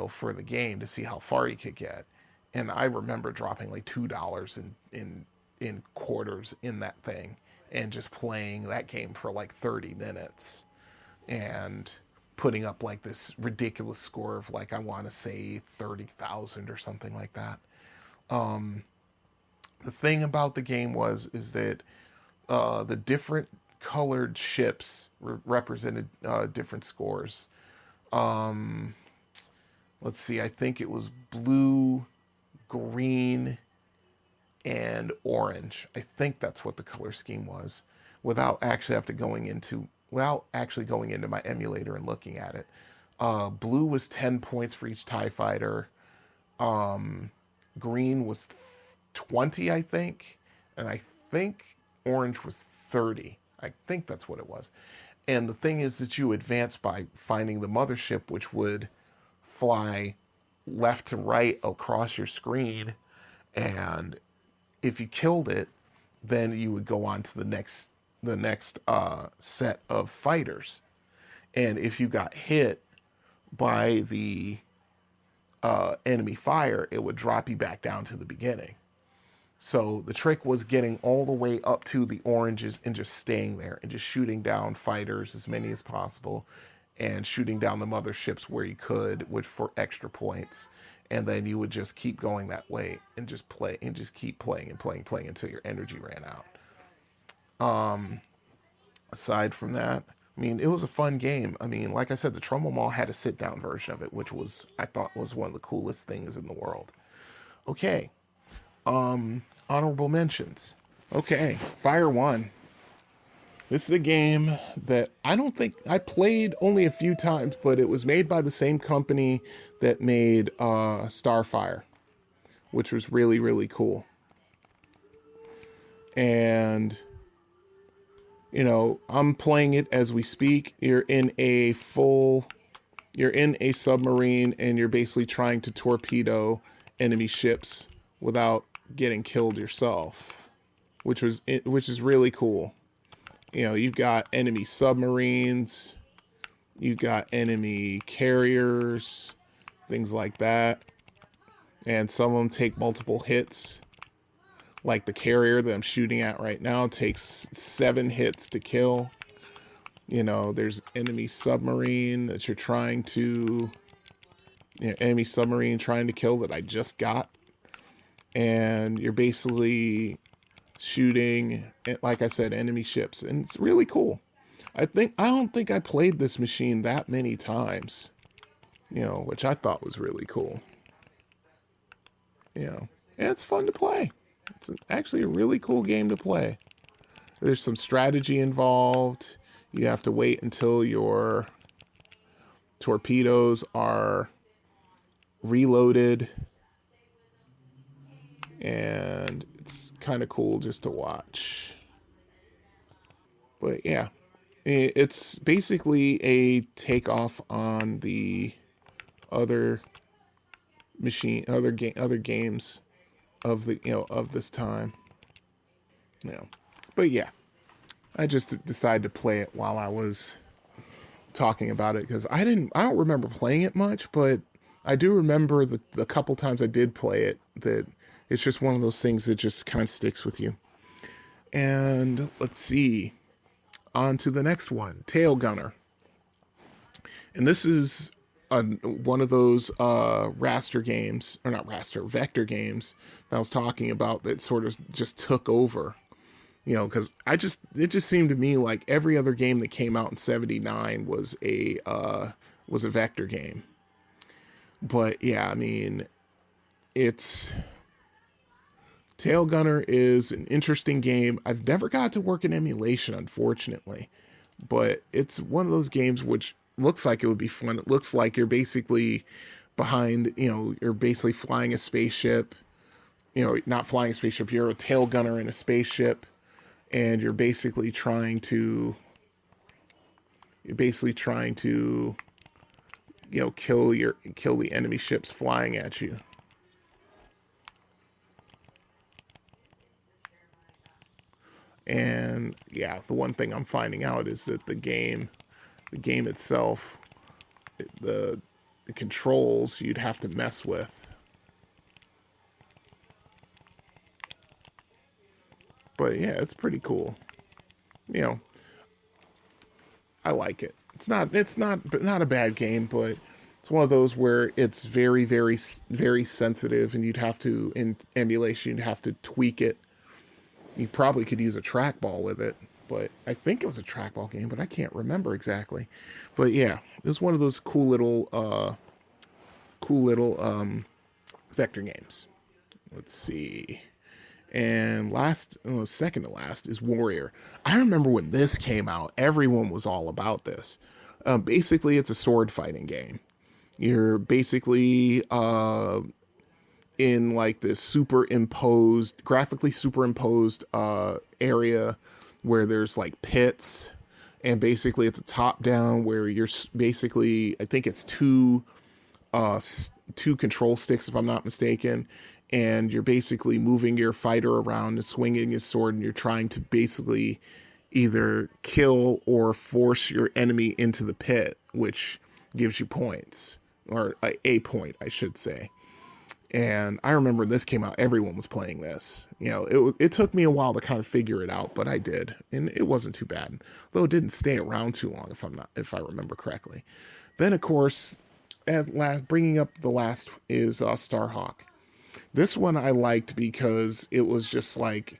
for the game to see how far you could get. And I remember dropping like $2 in quarters in that thing and just playing that game for like 30 minutes and putting up like this ridiculous score of like, I want to say 30,000 or something like that. The thing about the game is that the different colored ships represented different scores. Let's see, I think it was blue, green, and orange. I think that's what the color scheme was, without actually going into my emulator and looking at it. Blue was 10 points for each TIE fighter. Green was 20, I think. And I think orange was 30. I think that's what it was. And the thing is that you advance by finding the mothership, which would fly left to right across your screen. And if you killed it, then you would go on to the next set of fighters. And if you got hit by the enemy fire, it would drop you back down to the beginning. So the trick was getting all the way up to the oranges and just staying there and just shooting down fighters, as many as possible, and shooting down the motherships where you could, which for extra points. And then you would just keep going that way and just play and just keep playing until your energy ran out. Aside from that, I mean, it was a fun game. I mean, like I said, the Trumbull Mall had a sit-down version of it, which I thought was one of the coolest things in the world. Okay. Honorable mentions. Okay, Fire 1. This is a game that I don't think I played only a few times, but it was made by the same company that made Starfire, which was really, really cool. And I'm playing it as we speak. You're in a submarine and you're basically trying to torpedo enemy ships without getting killed yourself, which is really cool. You've got enemy submarines, you've got enemy carriers, things like that. And some of them take multiple hits. Like the carrier that I'm shooting at right now takes 7 hits to kill. There's enemy submarine that you're trying to kill that I just got. And you're basically shooting, like I said, enemy ships. And it's really cool. I don't think I played this machine that many times, which I thought was really cool. And it's fun to play. It's actually a really cool game to play. There's some strategy involved. You have to wait until your torpedoes are reloaded. And it's kind of cool just to watch. But yeah, it's basically a takeoff on the other games of this time. But yeah, I just decided to play it while I was talking about it because I don't remember playing it much, but I do remember the couple times I did play it that it's just one of those things that just kind of sticks with you. And let's see, on to the next one, Tail Gunner. And this is one of those vector games that I was talking about that sort of just took over. Because it just seemed to me like every other game that came out in '79 was a vector game. But yeah, I mean, Tail Gunner is an interesting game. I've never got to work in emulation, unfortunately, but it's one of those games which looks like it would be fun. It looks like you're basically you're basically flying a spaceship, not flying a spaceship, you're a tail gunner in a spaceship, and you're basically trying to You're basically trying to, kill the enemy ships flying at you. And yeah, the one thing I'm finding out is that the game itself, the controls you'd have to mess with. But yeah, it's pretty cool. I like it. It's not a bad game, but it's one of those where it's very, very, very sensitive, and in emulation, you'd have to tweak it. You probably could use a trackball with it, but I think it was a trackball game, but I can't remember exactly. But yeah, it was one of those cool little vector games. Let's see. And second to last is Warrior. I remember when this came out, everyone was all about this. Basically, it's a sword fighting game. You're basically in like this graphically superimposed area where there's like pits, and basically it's a top down where you're basically, I think it's two control sticks if I'm not mistaken, and you're basically moving your fighter around and swinging his sword, and you're trying to basically either kill or force your enemy into the pit, which gives you points, or a point, I should say. And I remember when this came out, everyone was playing this. It took me a while to kind of figure it out, but I did, and it wasn't too bad. Though it didn't stay around too long, if I remember correctly. Then, of course, bringing up the last is Starhawk. This one I liked because it was just like,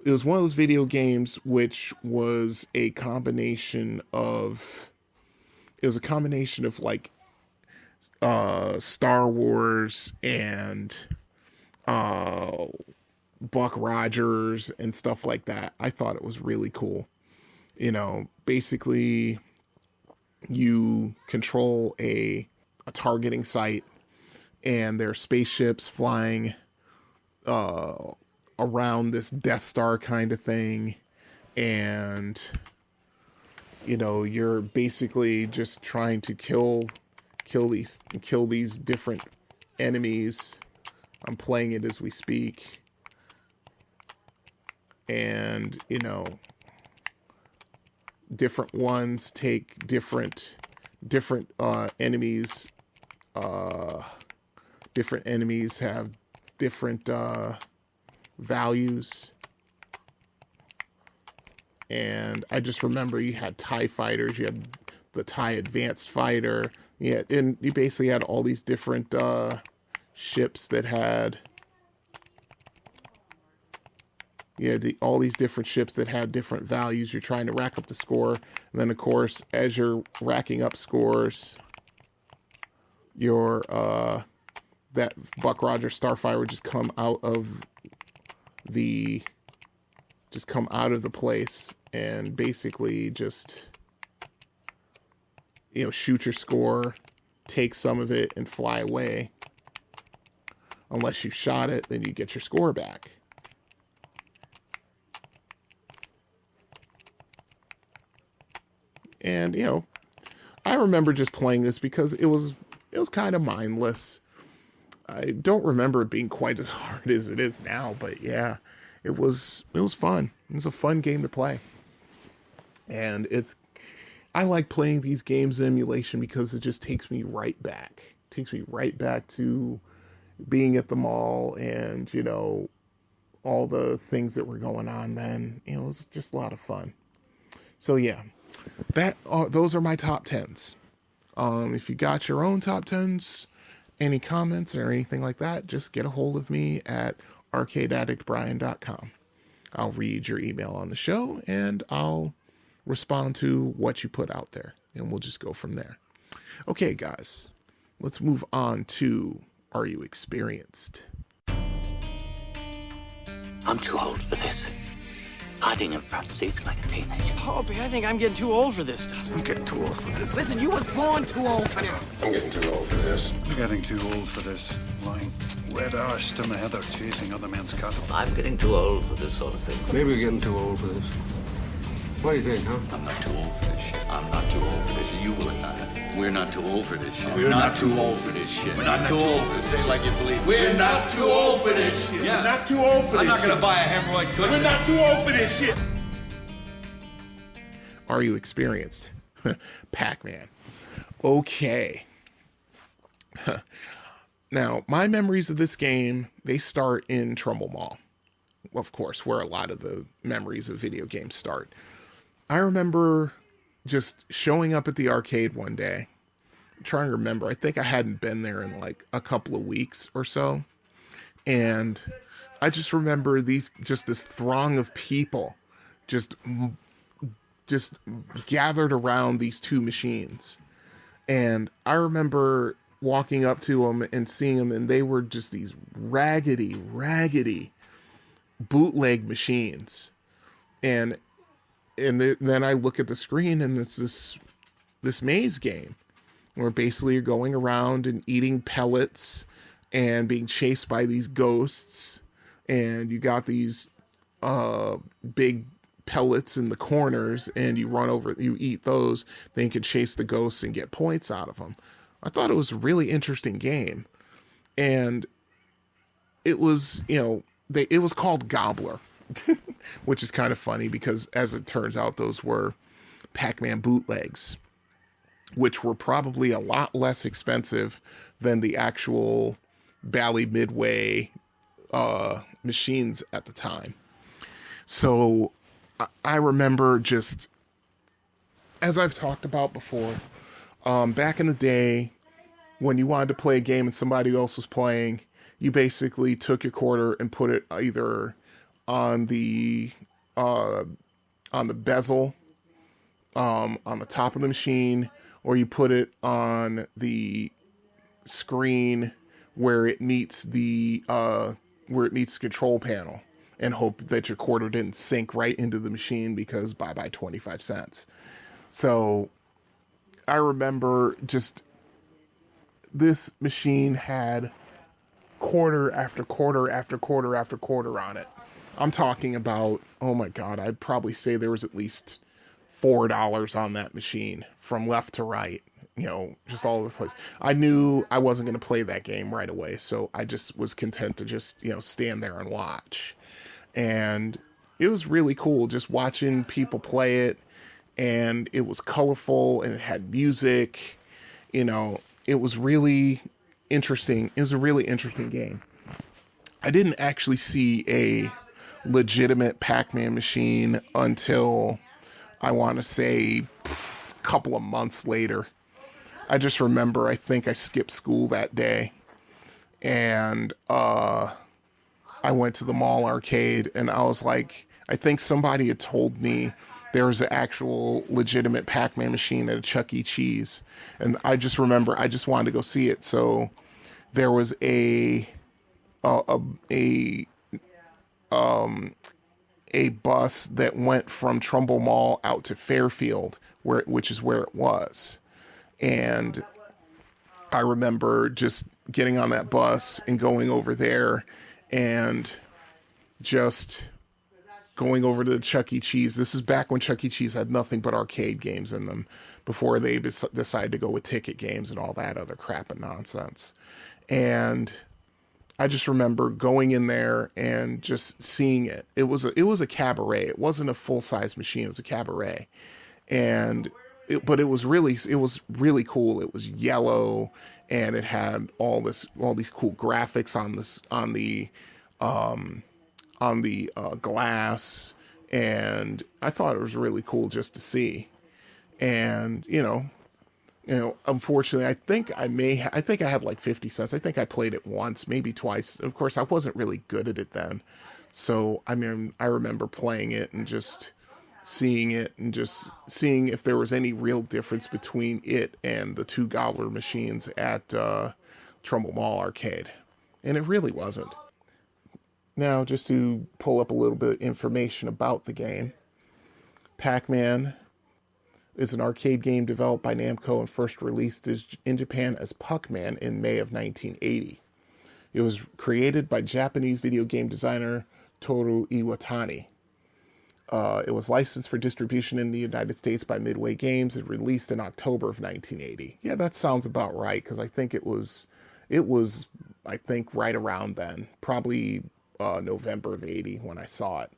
it was one of those video games which was a combination of like Star Wars and Buck Rogers and stuff like that. I thought it was really cool. Basically you control a targeting site, and there are spaceships flying around this Death Star kind of thing, and you're basically just trying to kill these different enemies. I'm playing it as we speak, and different ones take different enemies. Different enemies have different values. And I just remember you had TIE fighters, you had the TIE Advanced Fighter, and you basically had all these different ships that had all these different ships that had different values. You're trying to rack up the score, and then of course, as you're racking up scores, your that Buck Rogers Starfire would just come out of the place and basically just shoot your score, take some of it, and fly away. Unless you shot it, then you get your score back. And I remember just playing this because it was kind of mindless. I don't remember it being quite as hard as it is now, but yeah, it was fun. It was a fun game to play. And I like playing these games in emulation because it just takes me right back. It takes me right back to being at the mall and, all the things that were going on then. It was just a lot of fun. So yeah, those are my top 10s. If you got your own top 10s, any comments or anything like that, just get a hold of me at arcadeaddictbrian.com. I'll read your email on the show, and I'll respond to what you put out there, and we'll just go from there. Okay, guys, let's move on to Are You Experienced? I'm too old for this. Hiding in front seats like a teenager. Hoppy, I think I'm getting too old for this stuff. I'm getting too old for this. Listen, you was born too old for this. I'm getting too old for this. I'm getting too old for this. Lying wet-arsed in the heather chasing other men's cattle. I'm getting too old for this sort of thing. Maybe you're getting too old for this. What do you think, huh? I'm not too old for this shit. I'm not too old You will not. We're not too old for this shit. We're not too old for this shit. We're not too old for this. Say it like you believe. We're not too old for this shit. Yeah. We're not too old for this shit. I'm not gonna buy a hemorrhoid cushion. We're not too old for this shit. Are you experienced? Pac-Man. Okay. Now, my memories of this game, they start in Trumbull Mall. Of course, where a lot of the memories of video games start. I remember just showing up at the arcade one day. I'm trying to remember. I think I hadn't been there in like a couple of weeks or so. And I just remember this throng of people just gathered around these two machines. And I remember walking up to them and seeing them, and they were just these raggedy bootleg machines. And then I look at the screen, and it's this maze game where basically you're going around and eating pellets and being chased by these ghosts, and you got these big pellets in the corners, and you eat those, then you can chase the ghosts and get points out of them. I thought it was a really interesting game, and it was, it was called Gobbler, which is kind of funny because, as it turns out, those were Pac-Man bootlegs, which were probably a lot less expensive than the actual Bally Midway machines at the time. So I remember, just as I've talked about before, back in the day, when you wanted to play a game and somebody else was playing, you basically took your quarter and put it either on the bezel, on the top of the machine, or you put it on the screen where it meets the control panel, and hope that your quarter didn't sink right into the machine, because bye 25 cents. So I remember just this machine had quarter after quarter after quarter after quarter on it. I'm talking about, oh my God, I'd probably say there was at least $4 on that machine from left to right, just all over the place. I knew I wasn't going to play that game right away, so I just was content to just, stand there and watch. And it was really cool just watching people play it, and it was colorful, and it had music. It was really interesting. It was a really interesting game. I didn't actually see a legitimate Pac-Man machine until, I want to say, a couple of months later. I just remember, I think I skipped school that day, and I went to the mall arcade, and I was like, I think somebody had told me there was an actual legitimate Pac-Man machine at a Chuck E. Cheese. And I just remember, I just wanted to go see it. So there was a bus that went from Trumbull Mall out to Fairfield, which is where it was. And I remember just getting on that bus and going over there and just going over to the Chuck E. Cheese. This is back when Chuck E. Cheese had nothing but arcade games in them, before they decided to go with ticket games and all that other crap and nonsense. And I just remember going in there and just seeing it. It was a cabaret. It wasn't a full-size machine. It was a cabaret. And but it was really cool. It was yellow, and it had all these cool graphics on the glass, and I thought it was really cool just to see. And unfortunately, I think I had like 50 cents. I think I played it once, maybe twice. Of course, I wasn't really good at it then, so I remember playing it and just seeing it and just seeing if there was any real difference between it and the two Gobbler machines at Trumbull Mall arcade, and it really wasn't. Now, just to pull up a little bit of information about the game, Pac-Man is an arcade game developed by Namco and first released in Japan as Pac-Man in May of 1980. It was created by Japanese video game designer Toru Iwatani. It was licensed for distribution in the United States by Midway Games and released in October of 1980. Yeah, that sounds about right, because I think it was, I think, right around then, probably November of 80 when I saw it.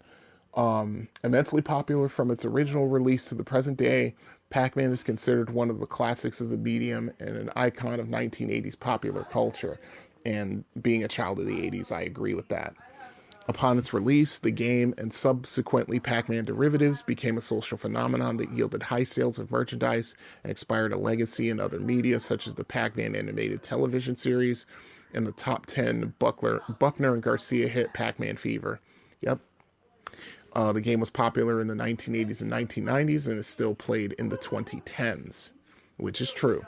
Immensely popular from its original release to the present day, Pac-Man is considered one of the classics of the medium and an icon of 1980s popular culture. And being a child of the 80s, I agree with that. Upon its release, the game and subsequently Pac-Man derivatives became a social phenomenon that yielded high sales of merchandise and inspired a legacy in other media, such as the Pac-Man animated television series and the top 10 Buckner and Garcia hit Pac-Man Fever. Yep. The game was popular in the 1980s and 1990s and is still played in the 2010s, which is true.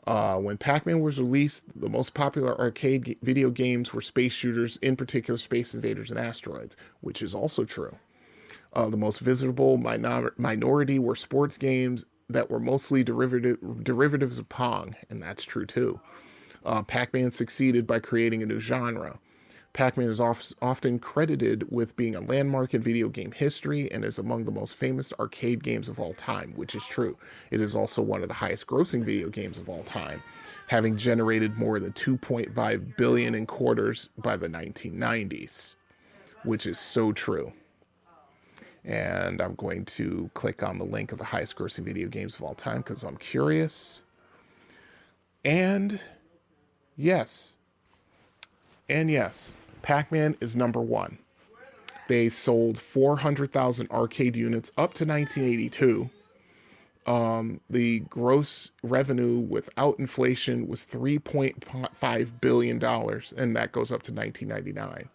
When Pac-Man was released, the most popular arcade video games were space shooters, in particular Space Invaders and Asteroids, which is also true. The most visible minority were sports games that were mostly derivatives of Pong, and that's true too. Pac-Man succeeded by creating a new genre. Pac-Man is often credited with being a landmark in video game history and is among the most famous arcade games of all time, which is true. It is also one of the highest grossing video games of all time, having generated more than $2.5 billion in quarters by the 1990s, which is so true. And I'm going to click on the link of the highest grossing video games of all time because I'm curious. And yes, Pac-Man is number one. They sold 400,000 arcade units up to 1982. The gross revenue without inflation was $3.5 billion, and that goes up to 1999.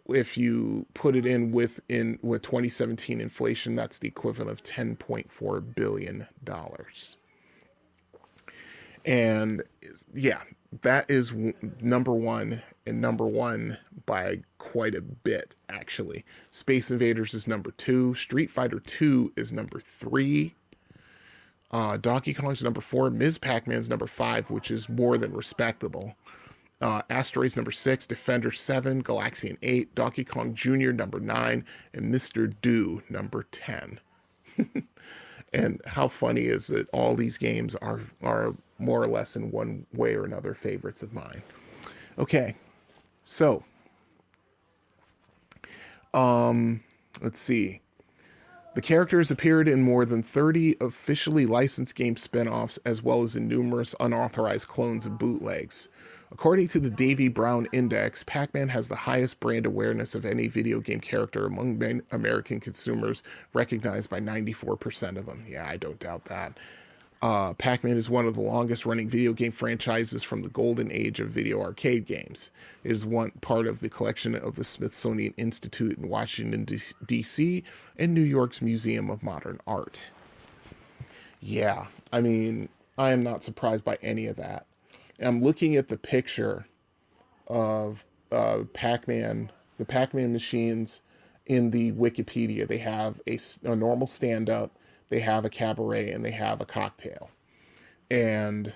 If you put it in with 2017 inflation, that's the equivalent of $10.4 billion. And yeah, that is number one, and number one by quite a bit, actually. Space Invaders is number 2. Street Fighter 2 is number 3. Donkey Kong is number 4. Ms. Pac-Man is number 5, which is more than respectable. Asteroids number 6. Defender 7. Galaxian 8. Donkey Kong Jr. number 9. And Mr. Do number 10. And how funny is that all these games are more or less in one way or another favorites of mine. Okay, so let's see. The characters appeared in more than 30 officially licensed game spin-offs, as well as in numerous unauthorized clones and bootlegs. According to the Davy Brown Index, Pac-Man has the highest brand awareness of any video game character among American consumers, recognized by 94% of them. Yeah, I don't doubt that. Pac-Man is one of the longest-running video game franchises from the golden age of video arcade games. It is one part of the collection of the Smithsonian Institute in Washington, D.C., and New York's Museum of Modern Art. Yeah, I mean, I am not surprised by any of that. I'm looking at the picture of Pac-Man, the Pac-Man machines in the Wikipedia. They have a normal stand-up, they have a cabaret, and they have a cocktail. And,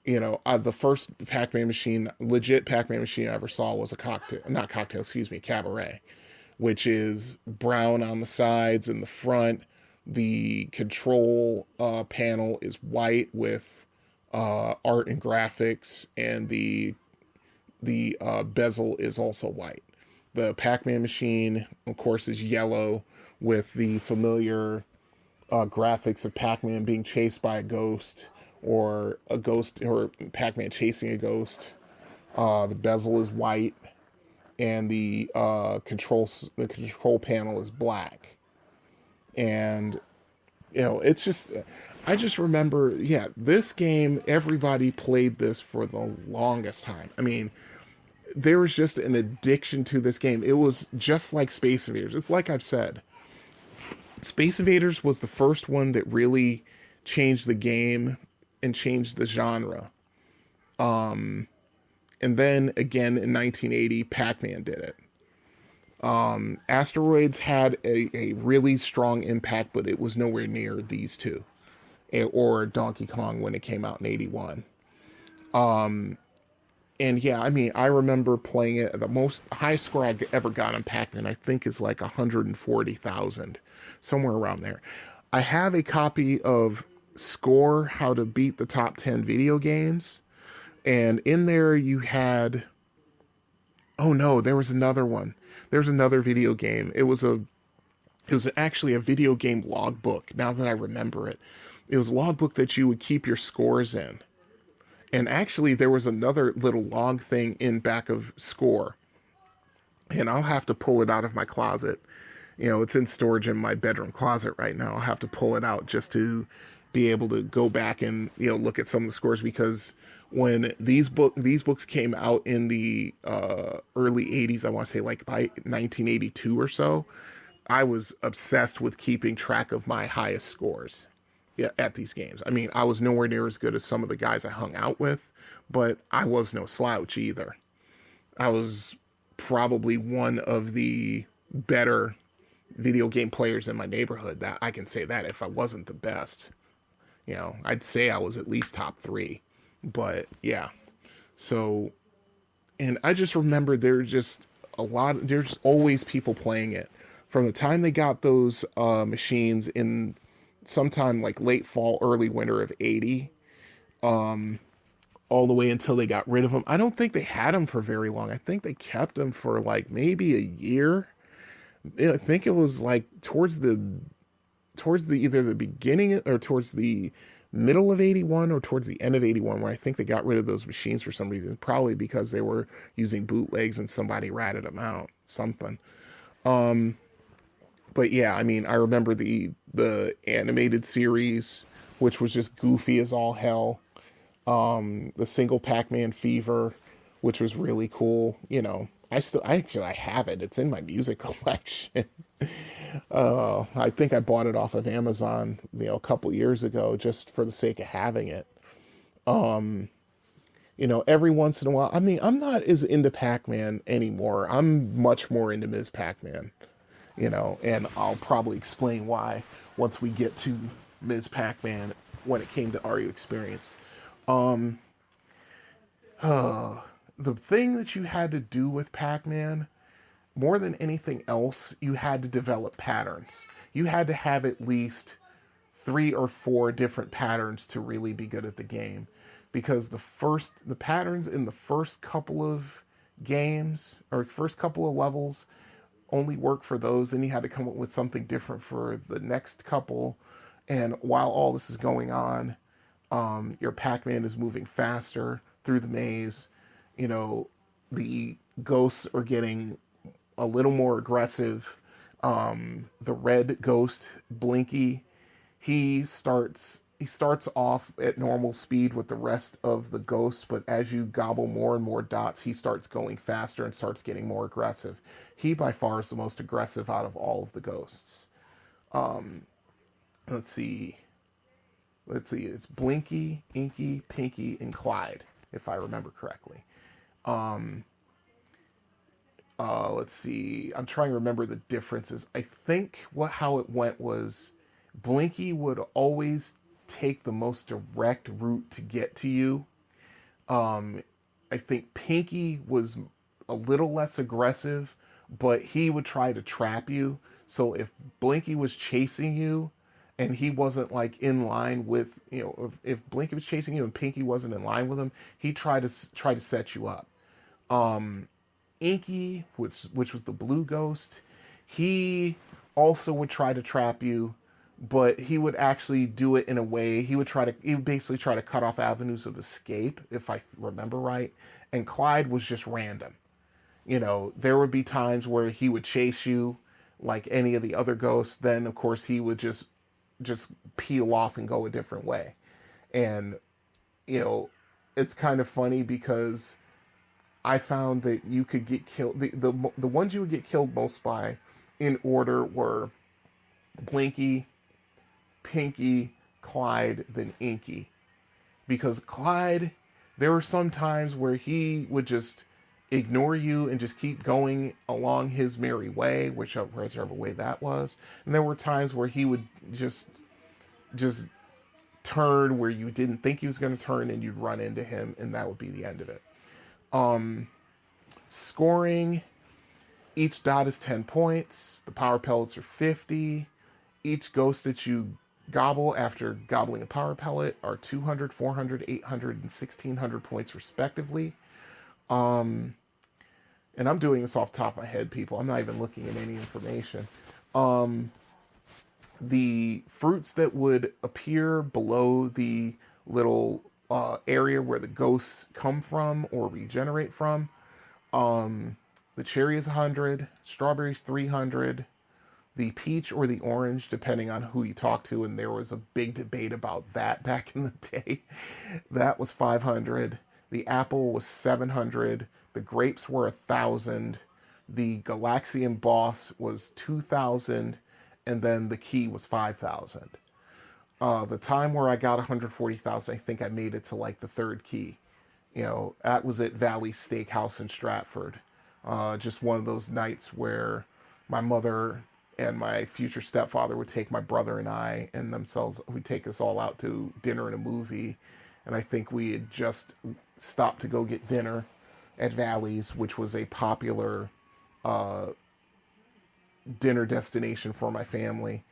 you know, the first Pac-Man machine, legit Pac-Man machine I ever saw was a cabaret, which is brown on the sides and the front. The control panel is white with art and graphics, and the bezel is also white. The Pac-Man machine, of course, is yellow with the familiar graphics of Pac-Man being chased by a ghost, or Pac-Man chasing a ghost. The bezel is white, and the control panel is black. And you know, it's just, I just remember, yeah, this game, everybody played this for the longest time. I mean, there was just an addiction to this game. It was just like Space Invaders. It's like I've said, Space Invaders was the first one that really changed the game and changed the genre. And then again in 1980, Pac-Man did it. Asteroids had a really strong impact, but it was nowhere near these two, or Donkey Kong when it came out in 81. And yeah, I mean, I remember playing it. The most high score I ever got on Pac-Man, I think, is like 140,000, somewhere around there. I have a copy of Score: How to Beat the Top 10 Video Games, and in there you had. Oh no, there was another one. There's another video game. It was actually a video game logbook. Now that I remember it, it was a logbook that you would keep your scores in. And actually, there was another little log thing in back of Score. And I'll have to pull it out of my closet. You know, it's in storage in my bedroom closet right now. I'll have to pull it out just to be able to go back and, you know, look at some of the scores, because when these books came out in the early 80s, I want to say like by 1982 or so, I was obsessed with keeping track of my highest scores at these games. I mean, I was nowhere near as good as some of the guys I hung out with, but I was no slouch either. I was probably one of the better video game players in my neighborhood. That I can say that. If I wasn't the best, you know, I'd say I was at least top 3. But yeah, so, and I just remember there's just always people playing it from the time they got those machines in sometime like late fall, early winter of 80, all the way until they got rid of them. I don't think they had them for very long. I think they kept them for like maybe a year. I think it was like towards the either the beginning or towards the middle of 81 or towards the end of 81, where I think they got rid of those machines for some reason, probably because they were using bootlegs and somebody ratted them out, something. But yeah, I mean, I remember the animated series, which was just goofy as all hell. The single Pac-Man Fever, which was really cool. You know, I have it. It's in my music collection. I think I bought it off of Amazon, you know, a couple years ago, just for the sake of having it. You know, every once in a while, I mean, I'm not as into Pac-Man anymore. I'm much more into Ms. Pac-Man, you know, and I'll probably explain why once we get to Ms. Pac-Man when it came to Are You Experienced? The thing that you had to do with Pac-Man, more than anything else, you had to develop patterns. You had to have at least 3 or 4 different patterns to really be good at the game. Because the patterns in the first couple of games, or first couple of levels, only work for those, and you had to come up with something different for the next couple. And while all this is going on, your Pac-Man is moving faster through the maze. You know, the ghosts are getting a little more aggressive. The red ghost, Blinky, he starts off at normal speed with the rest of the ghosts, but as you gobble more and more dots, he starts going faster and starts getting more aggressive. He by far is the most aggressive out of all of the ghosts. Let's see. It's Blinky, Inky, Pinky, and Clyde, if I remember correctly. Let's see. I'm trying to remember the differences. I think how it went was Blinky would always take the most direct route to get to you. I think Pinky was a little less aggressive, but he would try to trap you. So if Blinky was chasing you and he wasn't like in line with, you know, if Blinky was chasing you and Pinky wasn't in line with him, he tried to set you up. Inky, which was the blue ghost, he also would try to trap you, but he would actually do it in a way, he would basically try to cut off avenues of escape, if I remember right. And Clyde was just random. You know, there would be times where he would chase you like any of the other ghosts, then of course he would just peel off and go a different way. And, you know, it's kind of funny because I found that you could get killed. The ones you would get killed most by, in order, were Blinky, Pinky, Clyde, then Inky. Because Clyde, there were some times where he would just ignore you and just keep going along his merry way, whichever way that was. And there were times where he would just turn where you didn't think he was going to turn, and you'd run into him, and that would be the end of it. Scoring, each dot is 10 points. The power pellets are 50. Each ghost that you gobble after gobbling a power pellet are 200, 400, 800, and 1600 points respectively. And I'm doing this off the top of my head, people. I'm not even looking at any information. The fruits that would appear below the little area where the ghosts come from or regenerate from, the cherry is 100, strawberries 300, the peach or the orange, depending on who you talk to, and there was a big debate about that back in the day, that was 500. The apple was 700. The grapes were 1,000. The Galaxian boss was 2,000. And then the key was 5,000. The time where I got 140,000, I think I made it to like the third key. You know, that was at Valley Steakhouse in Stratford. Just one of those nights where my mother and my future stepfather would take my brother and I and themselves, would take us all out to dinner and a movie. And I think we had just stopped to go get dinner at Valley's, which was a popular dinner destination for my family.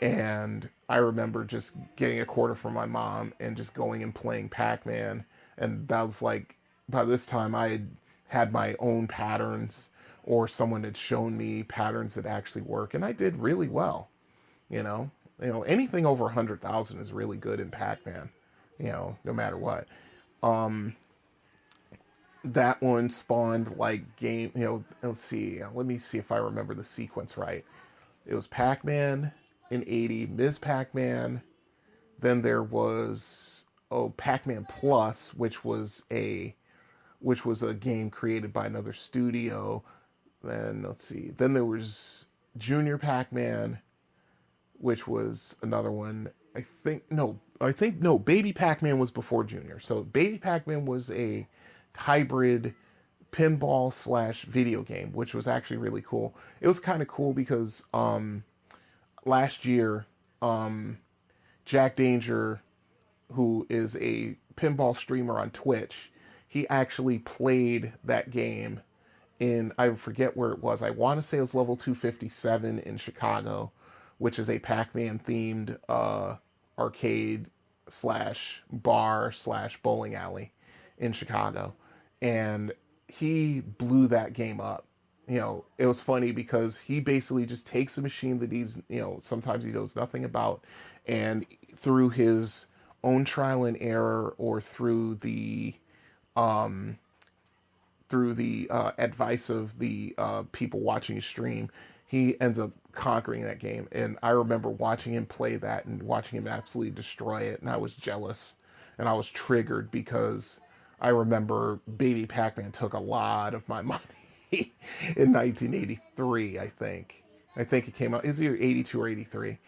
And I remember just getting a quarter from my mom and just going and playing Pac-Man. And that was like, by this time I had my own patterns, or someone had shown me patterns that actually work, and I did really well. You know, anything over 100,000 is really good in Pac-Man, no matter what. That one spawned like game, let's see, let me see if I remember the sequence right. It was Pac-Man in 80, Ms. Pac-Man, then there was Pac-Man Plus, which was a game created by another studio. Then let's see, then there was Junior Pac-Man, which was another one. I think no, Baby Pac-Man was before Junior. So Baby Pac-Man was a hybrid pinball / video game, which was actually really cool. It was kind of cool because last year Jack Danger, who is a pinball streamer on Twitch, he actually played that game in, I forget where it was. I want to say it was level 257 in Chicago, which is a Pac-Man themed arcade / bar / bowling alley in Chicago. And he blew that game up. It was funny because he basically just takes a machine that he's, sometimes he knows nothing about, and through his own trial and error, or through the advice of the people watching his stream, he ends up conquering that game. And I remember watching him play that and watching him absolutely destroy it, and I was jealous and I was triggered because I remember Baby Pac-Man took a lot of my money in 1983, I think. I think it came out, is either 82 or 83.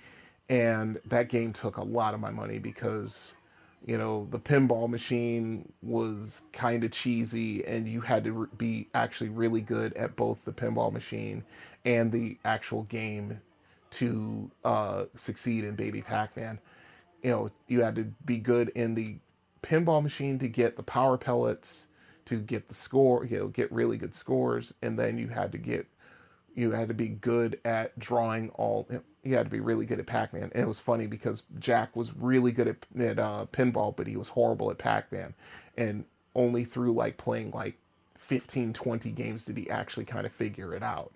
And that game took a lot of my money because, the pinball machine was kind of cheesy, and you had to be actually really good at both the pinball machine and the actual game to succeed in Baby Pac-Man. You had to be good in the pinball machine to get the power pellets, to get the score, get really good scores, and then you had to be good at drawing all. You had to be really good at Pac-Man. And it was funny because Jack was really good at pinball, but he was horrible at Pac-Man. And only through like playing like 15, 20 games did he actually kind of figure it out.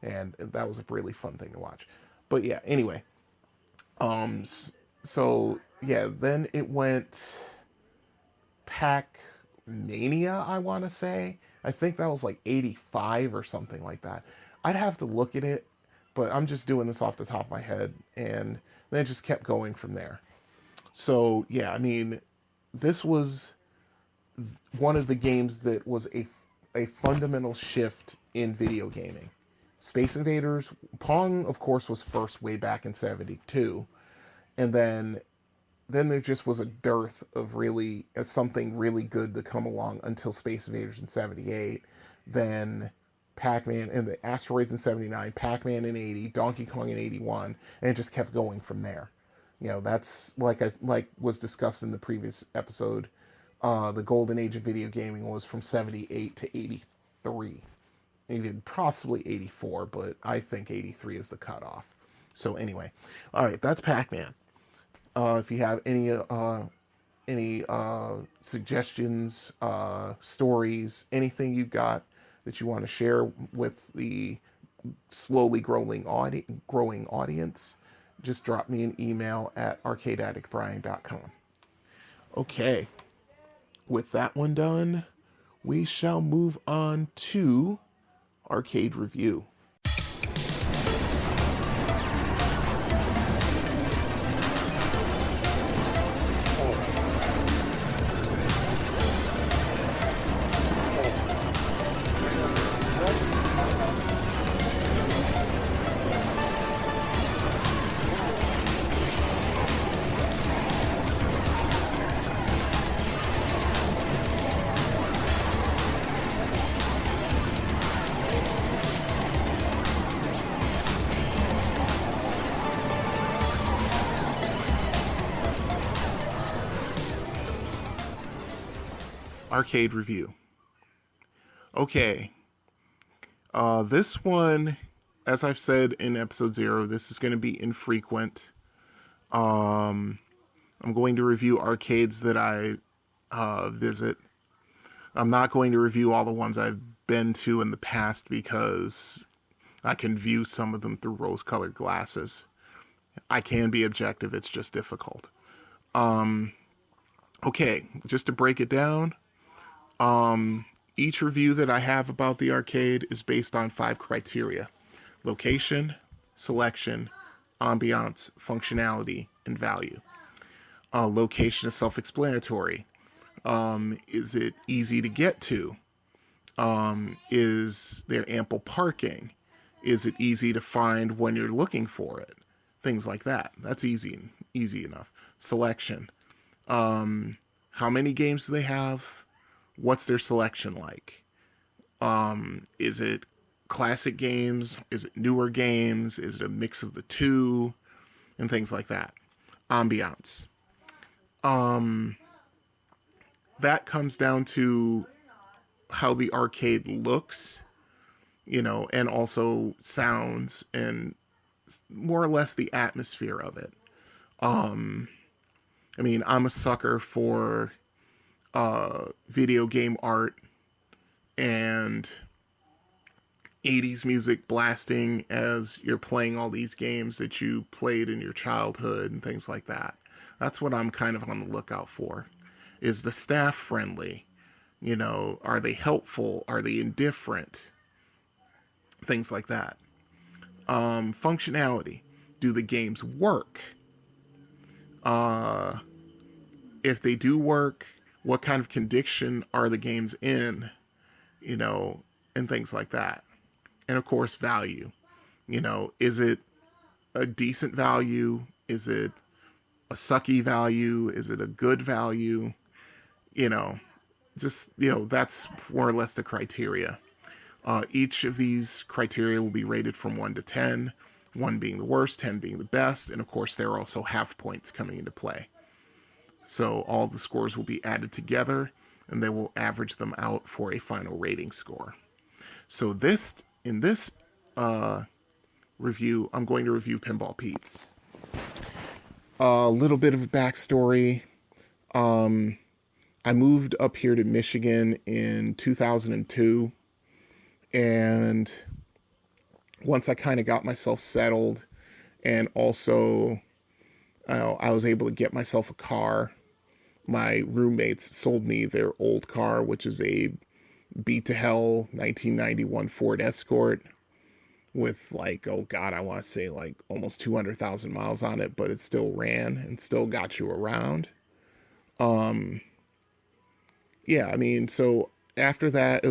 And that was a really fun thing to watch. But yeah, anyway. So yeah, then it went Pac-Mania, I want to say. I think that was like 85 or something like that. I'd have to look at it, but I'm just doing this off the top of my head, and then it just kept going from there. So yeah, I mean, this was one of the games that was a fundamental shift in video gaming. Space Invaders, Pong, of course, was first way back in 72, and then there just was a dearth of really something really good to come along until Space Invaders in 78, then Pac-Man and the Asteroids in 79, Pac-Man in 80, Donkey Kong in 81, and it just kept going from there. That's like was discussed in the previous episode. the golden age of video gaming was from 78 to 83. Even possibly 84, but I think 83 is the cutoff. So anyway, all right, that's Pac-Man. If you have any suggestions, stories, anything you got that you want to share with the slowly growing audience, just drop me an email at arcadeaddictbrian.com. Okay, with that one done, we shall move on to Arcade Review. Arcade Review. Okay. This one, as I've said in episode 0, this is going to be infrequent. I'm going to review arcades that I visit. I'm not going to review all the ones I've been to in the past because I can view some of them through rose-colored glasses. I can be objective, it's just difficult. Okay, just to break it down, each review that I have about the arcade is based on 5 criteria: location, selection, ambiance, functionality, and value. Location is self-explanatory. Is it easy to get to? Is there ample parking? Is it easy to find when you're looking for it? Things like that. That's easy enough. Selection. How many games do they have? What's their selection like? Is it classic games? Is it newer games? Is it a mix of the two? And things like that. Ambiance. That comes down to how the arcade looks, and also sounds and more or less the atmosphere of it. I'm a sucker for video game art and 80s music blasting as you're playing all these games that you played in your childhood and things like that. That's what I'm kind of on the lookout for. Is the staff friendly? Are they helpful? Are they indifferent? Things like that. Functionality. Do the games work? If they do work, what kind of condition are the games in? And things like that. And of course, value. Is it a decent value? Is it a sucky value? Is it a good value? That's more or less the criteria. Each of these criteria will be rated from 1 to 10, 1 being the worst, 10 being the best, and of course there are also half points coming into play. So all the scores will be added together, and they will average them out for a final rating score. So in this review, I'm going to review Pinball Pete's. A little bit of a backstory. I moved up here to Michigan in 2002, and once I kind of got myself settled, and also I was able to get myself a car. My roommates sold me their old car, which is a beat to hell 1991 Ford Escort with I want to say almost 200,000 miles on it, but it still ran and still got you around. So after that,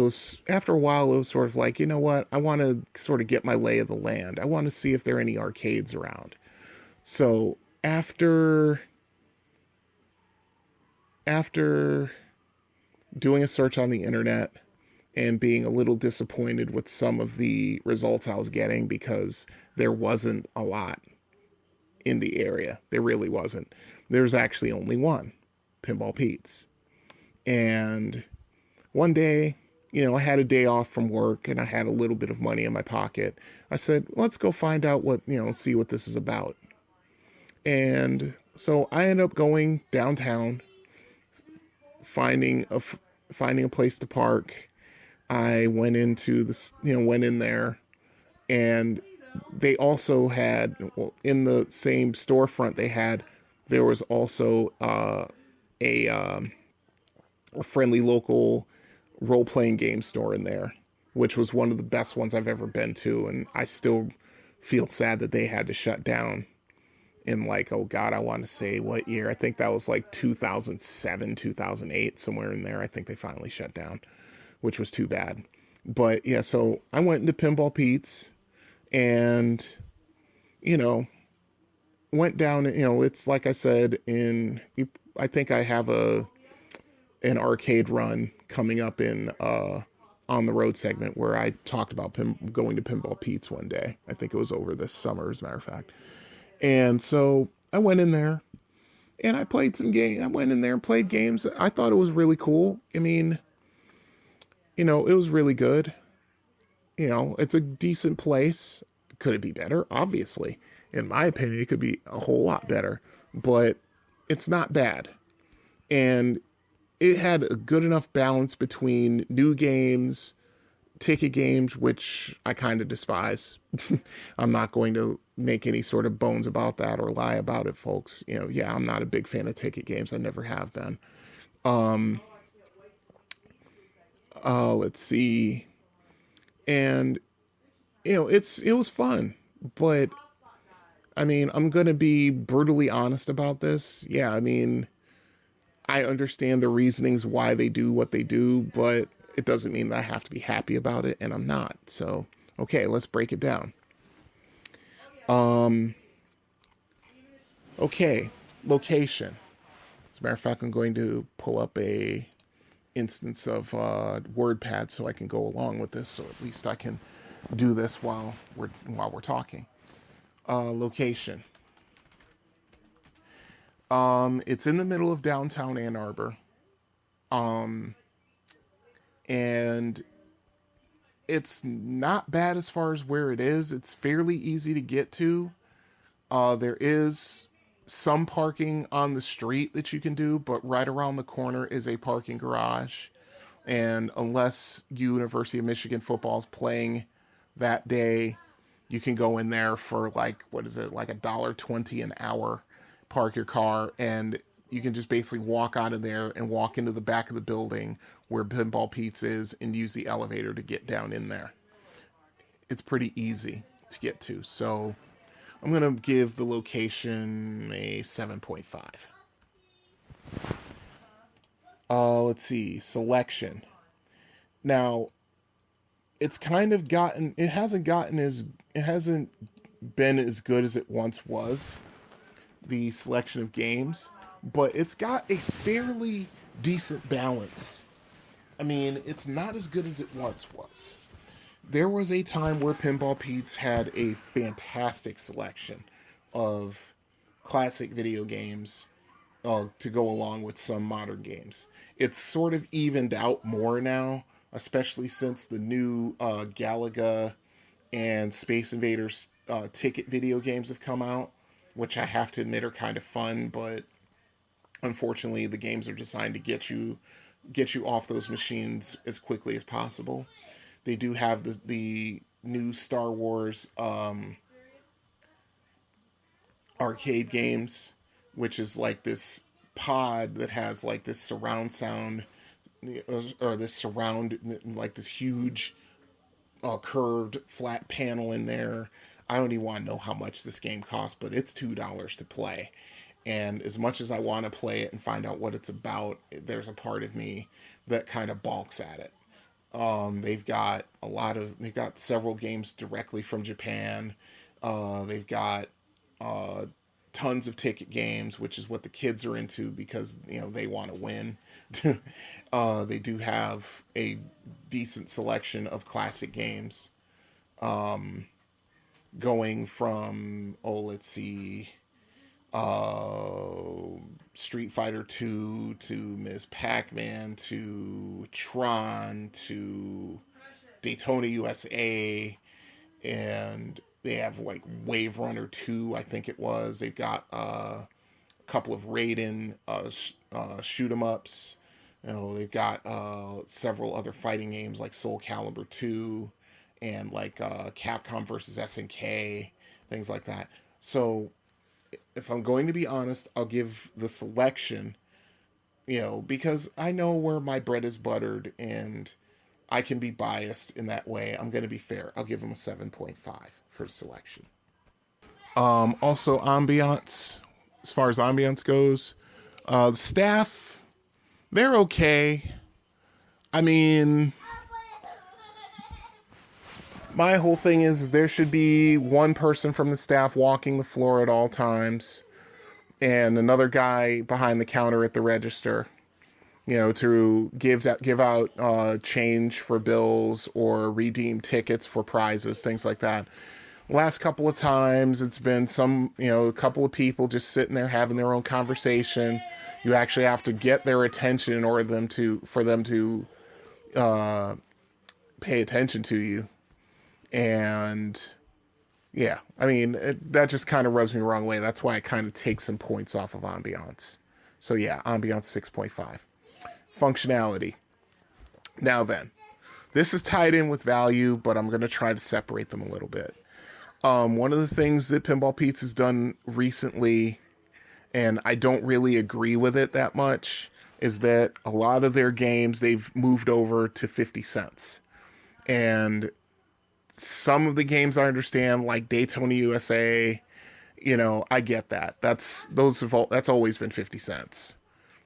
after a while, it was sort of like, you know what? I want to sort of get my lay of the land. I want to see if there are any arcades around. So after doing a search on the internet and being a little disappointed with some of the results I was getting, because there wasn't a lot in the area. There really wasn't. There's actually only one, Pinball Pete's. And one day, I had a day off from work and I had a little bit of money in my pocket. I said, let's go find out see what this is about. And so I ended up going downtown, finding a place to park. I went into went in there, and they also had, in the same storefront there was also a friendly local role-playing game store in there, which was one of the best ones I've ever been to, and I still feel sad that they had to shut down in oh God, I want to say what year. I think that was 2007, 2008, somewhere in there. I think they finally shut down, which was too bad. But yeah, so I went into Pinball Pete's and, went down, it's like I said, I think I have an arcade run coming up in, on the road segment where I talked about going to Pinball Pete's one day. I think it was over this summer, as a matter of fact. And so I went in there and I played some games. I went in there and played games. I thought it was really cool. I mean, it was really good. It's a decent place. Could it be better? Obviously. In my opinion, it could be a whole lot better. But it's not bad. And it had a good enough balance between new games, ticket games, which I kind of despise. I'm not going to make any sort of bones about that or lie about it, folks. I'm not a big fan of ticket games. I never have been. Let's see. And, it was fun, but I mean, I'm going to be brutally honest about this. Yeah, I mean, I understand the reasonings why they do what they do, but it doesn't mean that I have to be happy about it, and I'm not. So, okay, let's break it down. Okay, location. As a matter of fact, I'm going to pull up a instance of WordPad so I can go along with this, so at least I can do this while we're talking. Location. It's in the middle of downtown Ann Arbor. And it's not bad as far as where it is. It's fairly easy to get to. There is some parking on the street that you can do, but right around the corner is a parking garage. And unless University of Michigan football is playing that day, you can go in there for $1.20 an hour, park your car, and you can just basically walk out of there and walk into the back of the building where Pinball Pete's is and use the elevator to get down in there. It's pretty easy to get to. So I'm going to give the location a 7.5. Let's see. Selection. Now, it hasn't been as good as it once was, the selection of games, but it's got a fairly decent balance. I mean, it's not as good as it once was. There was a time where Pinball Pete's had a fantastic selection of classic video games to go along with some modern games. It's sort of evened out more now, especially since the new Galaga and Space Invaders ticket video games have come out, which I have to admit are kind of fun, but unfortunately the games are designed to get you off those machines as quickly as possible. They do have the new Star Wars arcade games, which is like this pod that has like this surround sound, or this huge curved flat panel in there. I don't even want to know how much this game costs, but it's $2 to play. And as much as I want to play it and find out what it's about, there's a part of me that kind of balks at it. They've got several games directly from Japan. They've got tons of ticket games, which is what the kids are into because they want to win. They do have a decent selection of classic games, going from let's see, Street Fighter 2 to Ms. Pac-Man to Tron to Daytona USA, and they have like Wave Runner 2, I think it was. They've got a couple of Raiden shoot 'em ups. You know, they've got several other fighting games like Soul Calibur 2 and like Capcom versus SNK, things like that. So if I'm going to be honest, I'll give the selection, because I know where my bread is buttered and I can be biased in that way. I'm going to be fair. I'll give them a 7.5 for selection. Also, ambiance. As far as ambiance goes, the staff, they're okay. I mean, my whole thing is there should be one person from the staff walking the floor at all times and another guy behind the counter at the register, to give out change for bills or redeem tickets for prizes, things like that. Last couple of times it's been a couple of people just sitting there having their own conversation. You actually have to get their attention in order for them to pay attention to you. And yeah, I mean, that just kind of rubs me the wrong way. That's why I kind of take some points off of ambiance. So yeah, ambiance 6.5. Functionality. Now then, this is tied in with value, but I'm going to try to separate them a little bit. One of the things that Pinball Pete's has done recently, and I don't really agree with it that much, is that a lot of their games, they've moved over to 50 cents. And some of the games I understand, like Daytona USA, I get that. That's always been 50 cents.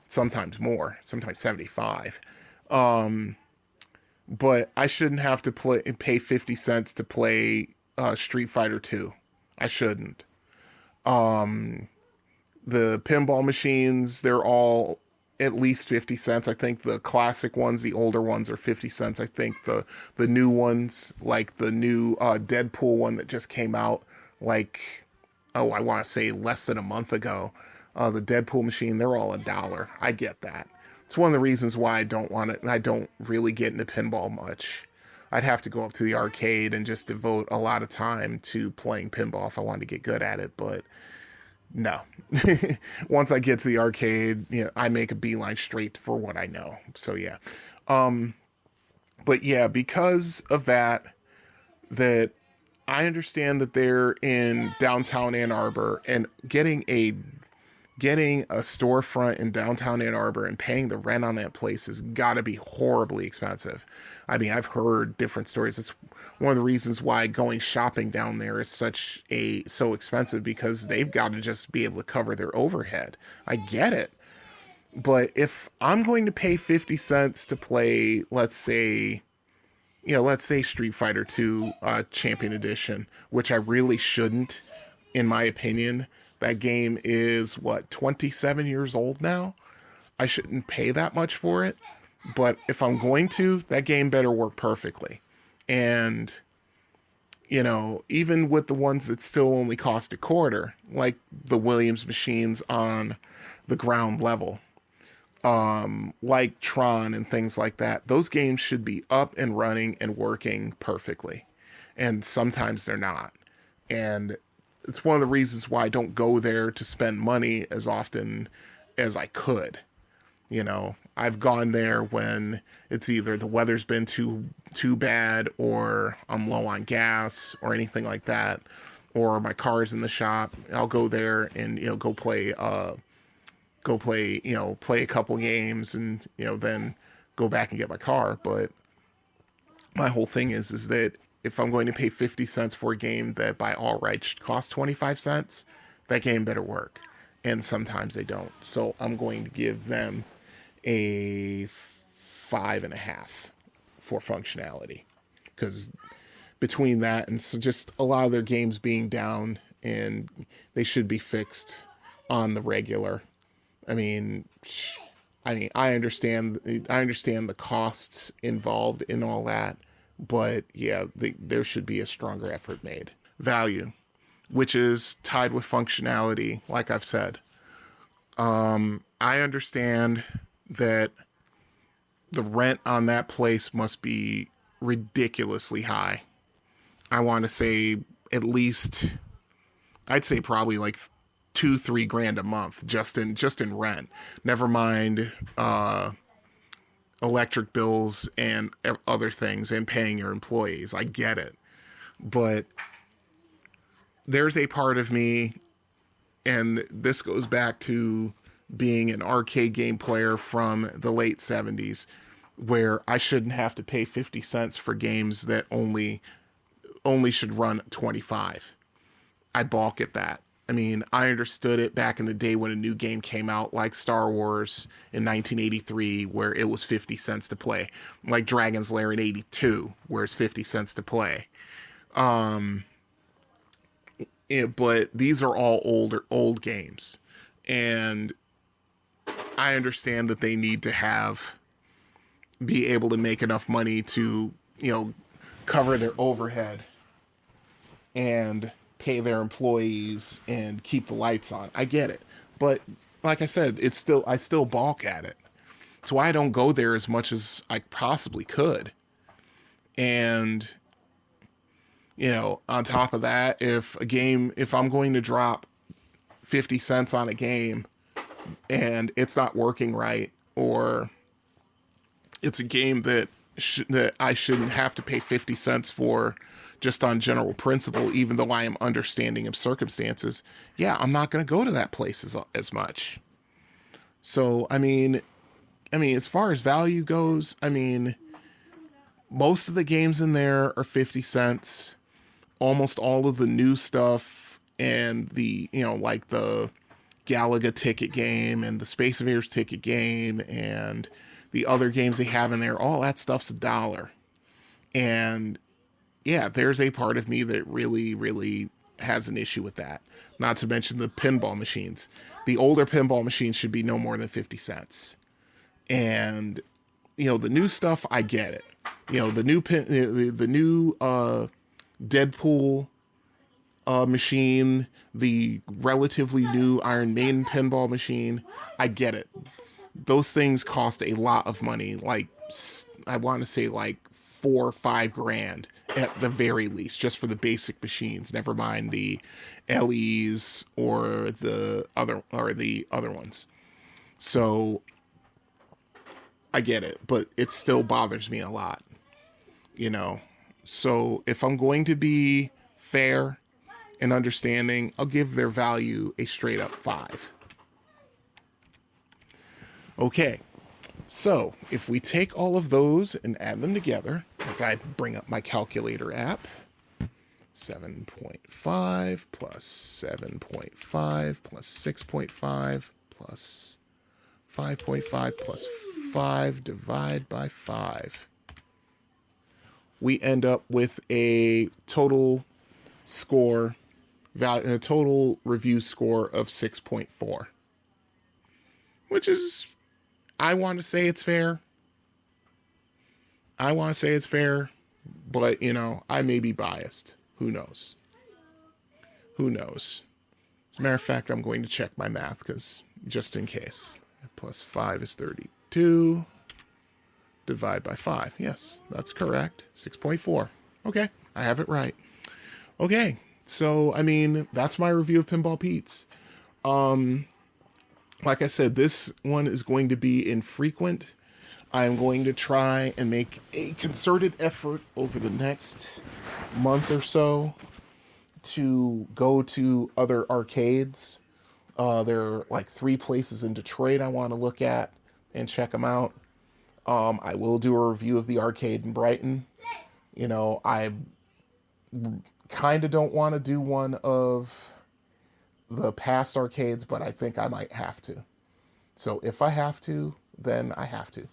Sometimes more, sometimes 75. But I shouldn't have to pay 50 cents to play Street Fighter 2. I shouldn't. The pinball machines, they're all at least 50 cents. I think the classic ones, the older ones, are 50 cents. I think the new ones, like the new Deadpool one that just came out, I want to say less than a month ago, the Deadpool machine, they're all $1. I get that. It's one of the reasons why I don't really get into pinball much. I'd have to go up to the arcade and just devote a lot of time to playing pinball if I wanted to get good at it, but no. Once I get to the arcade, I make a beeline straight for what I know. So yeah. But yeah, because of that I understand that they're in downtown Ann Arbor, and getting a storefront in downtown Ann Arbor and paying the rent on that place has got to be horribly expensive. I mean, I've heard different stories. It's one of the reasons why going shopping down there is so expensive, because they've got to just be able to cover their overhead. I get it. But if I'm going to pay 50 cents to play, let's say Street Fighter 2 Champion Edition, which I really shouldn't, in my opinion. That game is, 27 years old now? I shouldn't pay that much for it. But if I'm going to, that game better work perfectly. And, even with the ones that still only cost a quarter, like the Williams machines on the ground level, like Tron and things like that, those games should be up and running and working perfectly. And sometimes they're not. And it's one of the reasons why I don't go there to spend money as often as I could. I've gone there when it's either the weather's been too bad, or I'm low on gas, or anything like that, or my car's in the shop. I'll go there and play a couple games, and then go back and get my car. But my whole thing is that if I'm going to pay 50 cents for a game that by all rights costs 25 cents, that game better work. And sometimes they don't. So I'm going to give them a 5.5 for functionality. Because between that and so just a lot of their games being down, and they should be fixed on the regular. I mean, I understand the costs involved in all that, but yeah, there should be a stronger effort made. Value, which is tied with functionality, like I've said. I understand that the rent on that place must be ridiculously high. I want to say at least, I'd say probably like 2-3 grand a month just in rent. Never mind electric bills and other things and paying your employees. I get it, but there's a part of me, and this goes back to being an arcade game player from the late 70s, where I shouldn't have to pay 50 cents for games that only should run 25. I balk at that. I mean, I understood it back in the day when a new game came out, like Star Wars in 1983, where it was 50 cents to play, like Dragon's Lair in 82, where it's 50 cents to play. But these are all old games, and I understand that they need to be able to make enough money to, cover their overhead and pay their employees and keep the lights on. I get it. But like I said, I still balk at it. It's why I don't go there as much as I possibly could. And, on top of that, if I'm going to drop 50 cents on a game and it's not working right, or it's a game that I shouldn't have to pay 50 cents for just on general principle, even though I am understanding of circumstances, I'm not going to go to that place as much. So, I mean, as far as value goes, most of the games in there are 50 cents. Almost all of the new stuff and the, like the Galaga ticket game and the Space Invaders ticket game and the other games they have in there, all that stuff's $1. And there's a part of me that really, really has an issue with that. Not to mention the pinball machines. The older pinball machines should be no more than 50 cents. And, the new stuff, I get it. The new Deadpool machine, the relatively new Iron Maiden pinball machine, I get it. Those things cost a lot of money. Like, I want to say like 4 or 5 grand at the very least, just for the basic machines. Never mind the LEs or the other ones. So I get it, but it still bothers me a lot, So if I'm going to be fair and understanding, I'll give their value a straight up 5. Okay. So, if we take all of those and add them together, as I bring up my calculator app, 7.5 plus 7.5 plus 6.5 plus 5.5 plus 5 divide by 5. We end up with a total review score of 6.4, which is, I want to say it's fair. But, I may be biased. Who knows? As a matter of fact, I'm going to check my math, because just in case. Plus 5 is 32. Divide by 5. Yes, that's correct. 6.4. Okay, I have it right. Okay, so, that's my review of Pinball Pete's. Like I said, this one is going to be infrequent. I'm going to try and make a concerted effort over the next month or so to go to other arcades. There are like 3 places in Detroit I want to look at and check them out. I will do a review of the arcade in Brighton. I kind of don't want to do one of the past arcades, but I think I might have to. So if I have to, then I have to.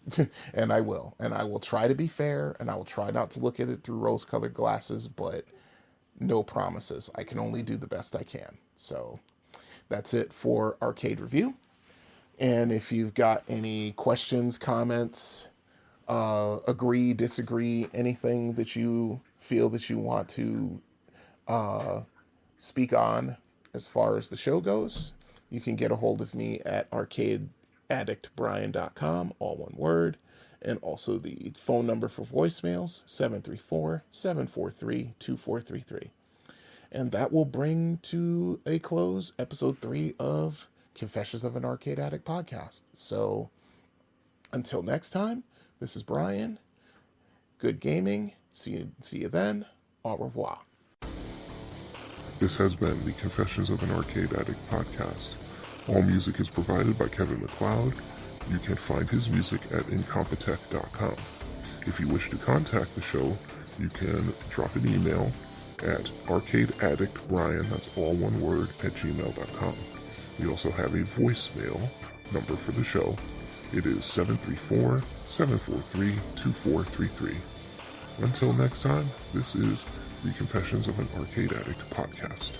And I will. And I will try to be fair, and I will try not to look at it through rose-colored glasses, but no promises. I can only do the best I can. So that's it for Arcade Review. And if you've got any questions, comments, agree, disagree, anything that you feel that you want to speak on as far as the show goes, You can get a hold of me at arcadeaddictbrian.com, all one word, and also the phone number for voicemails, 734-743-2433. And that will bring to a close episode 3 of Confessions of an Arcade Addict podcast. So until next time, this is Brian. Good gaming. See you then. Au revoir. This has been the Confessions of an Arcade Addict podcast. All music is provided by Kevin MacLeod. You can find his music at incompetech.com. If you wish to contact the show, you can drop an email at arcadeaddictbrian, that's all one word, at gmail.com. We also have a voicemail number for the show. It is 734-743-2433. Until next time, this is the Confessions of an Arcade Addict podcast.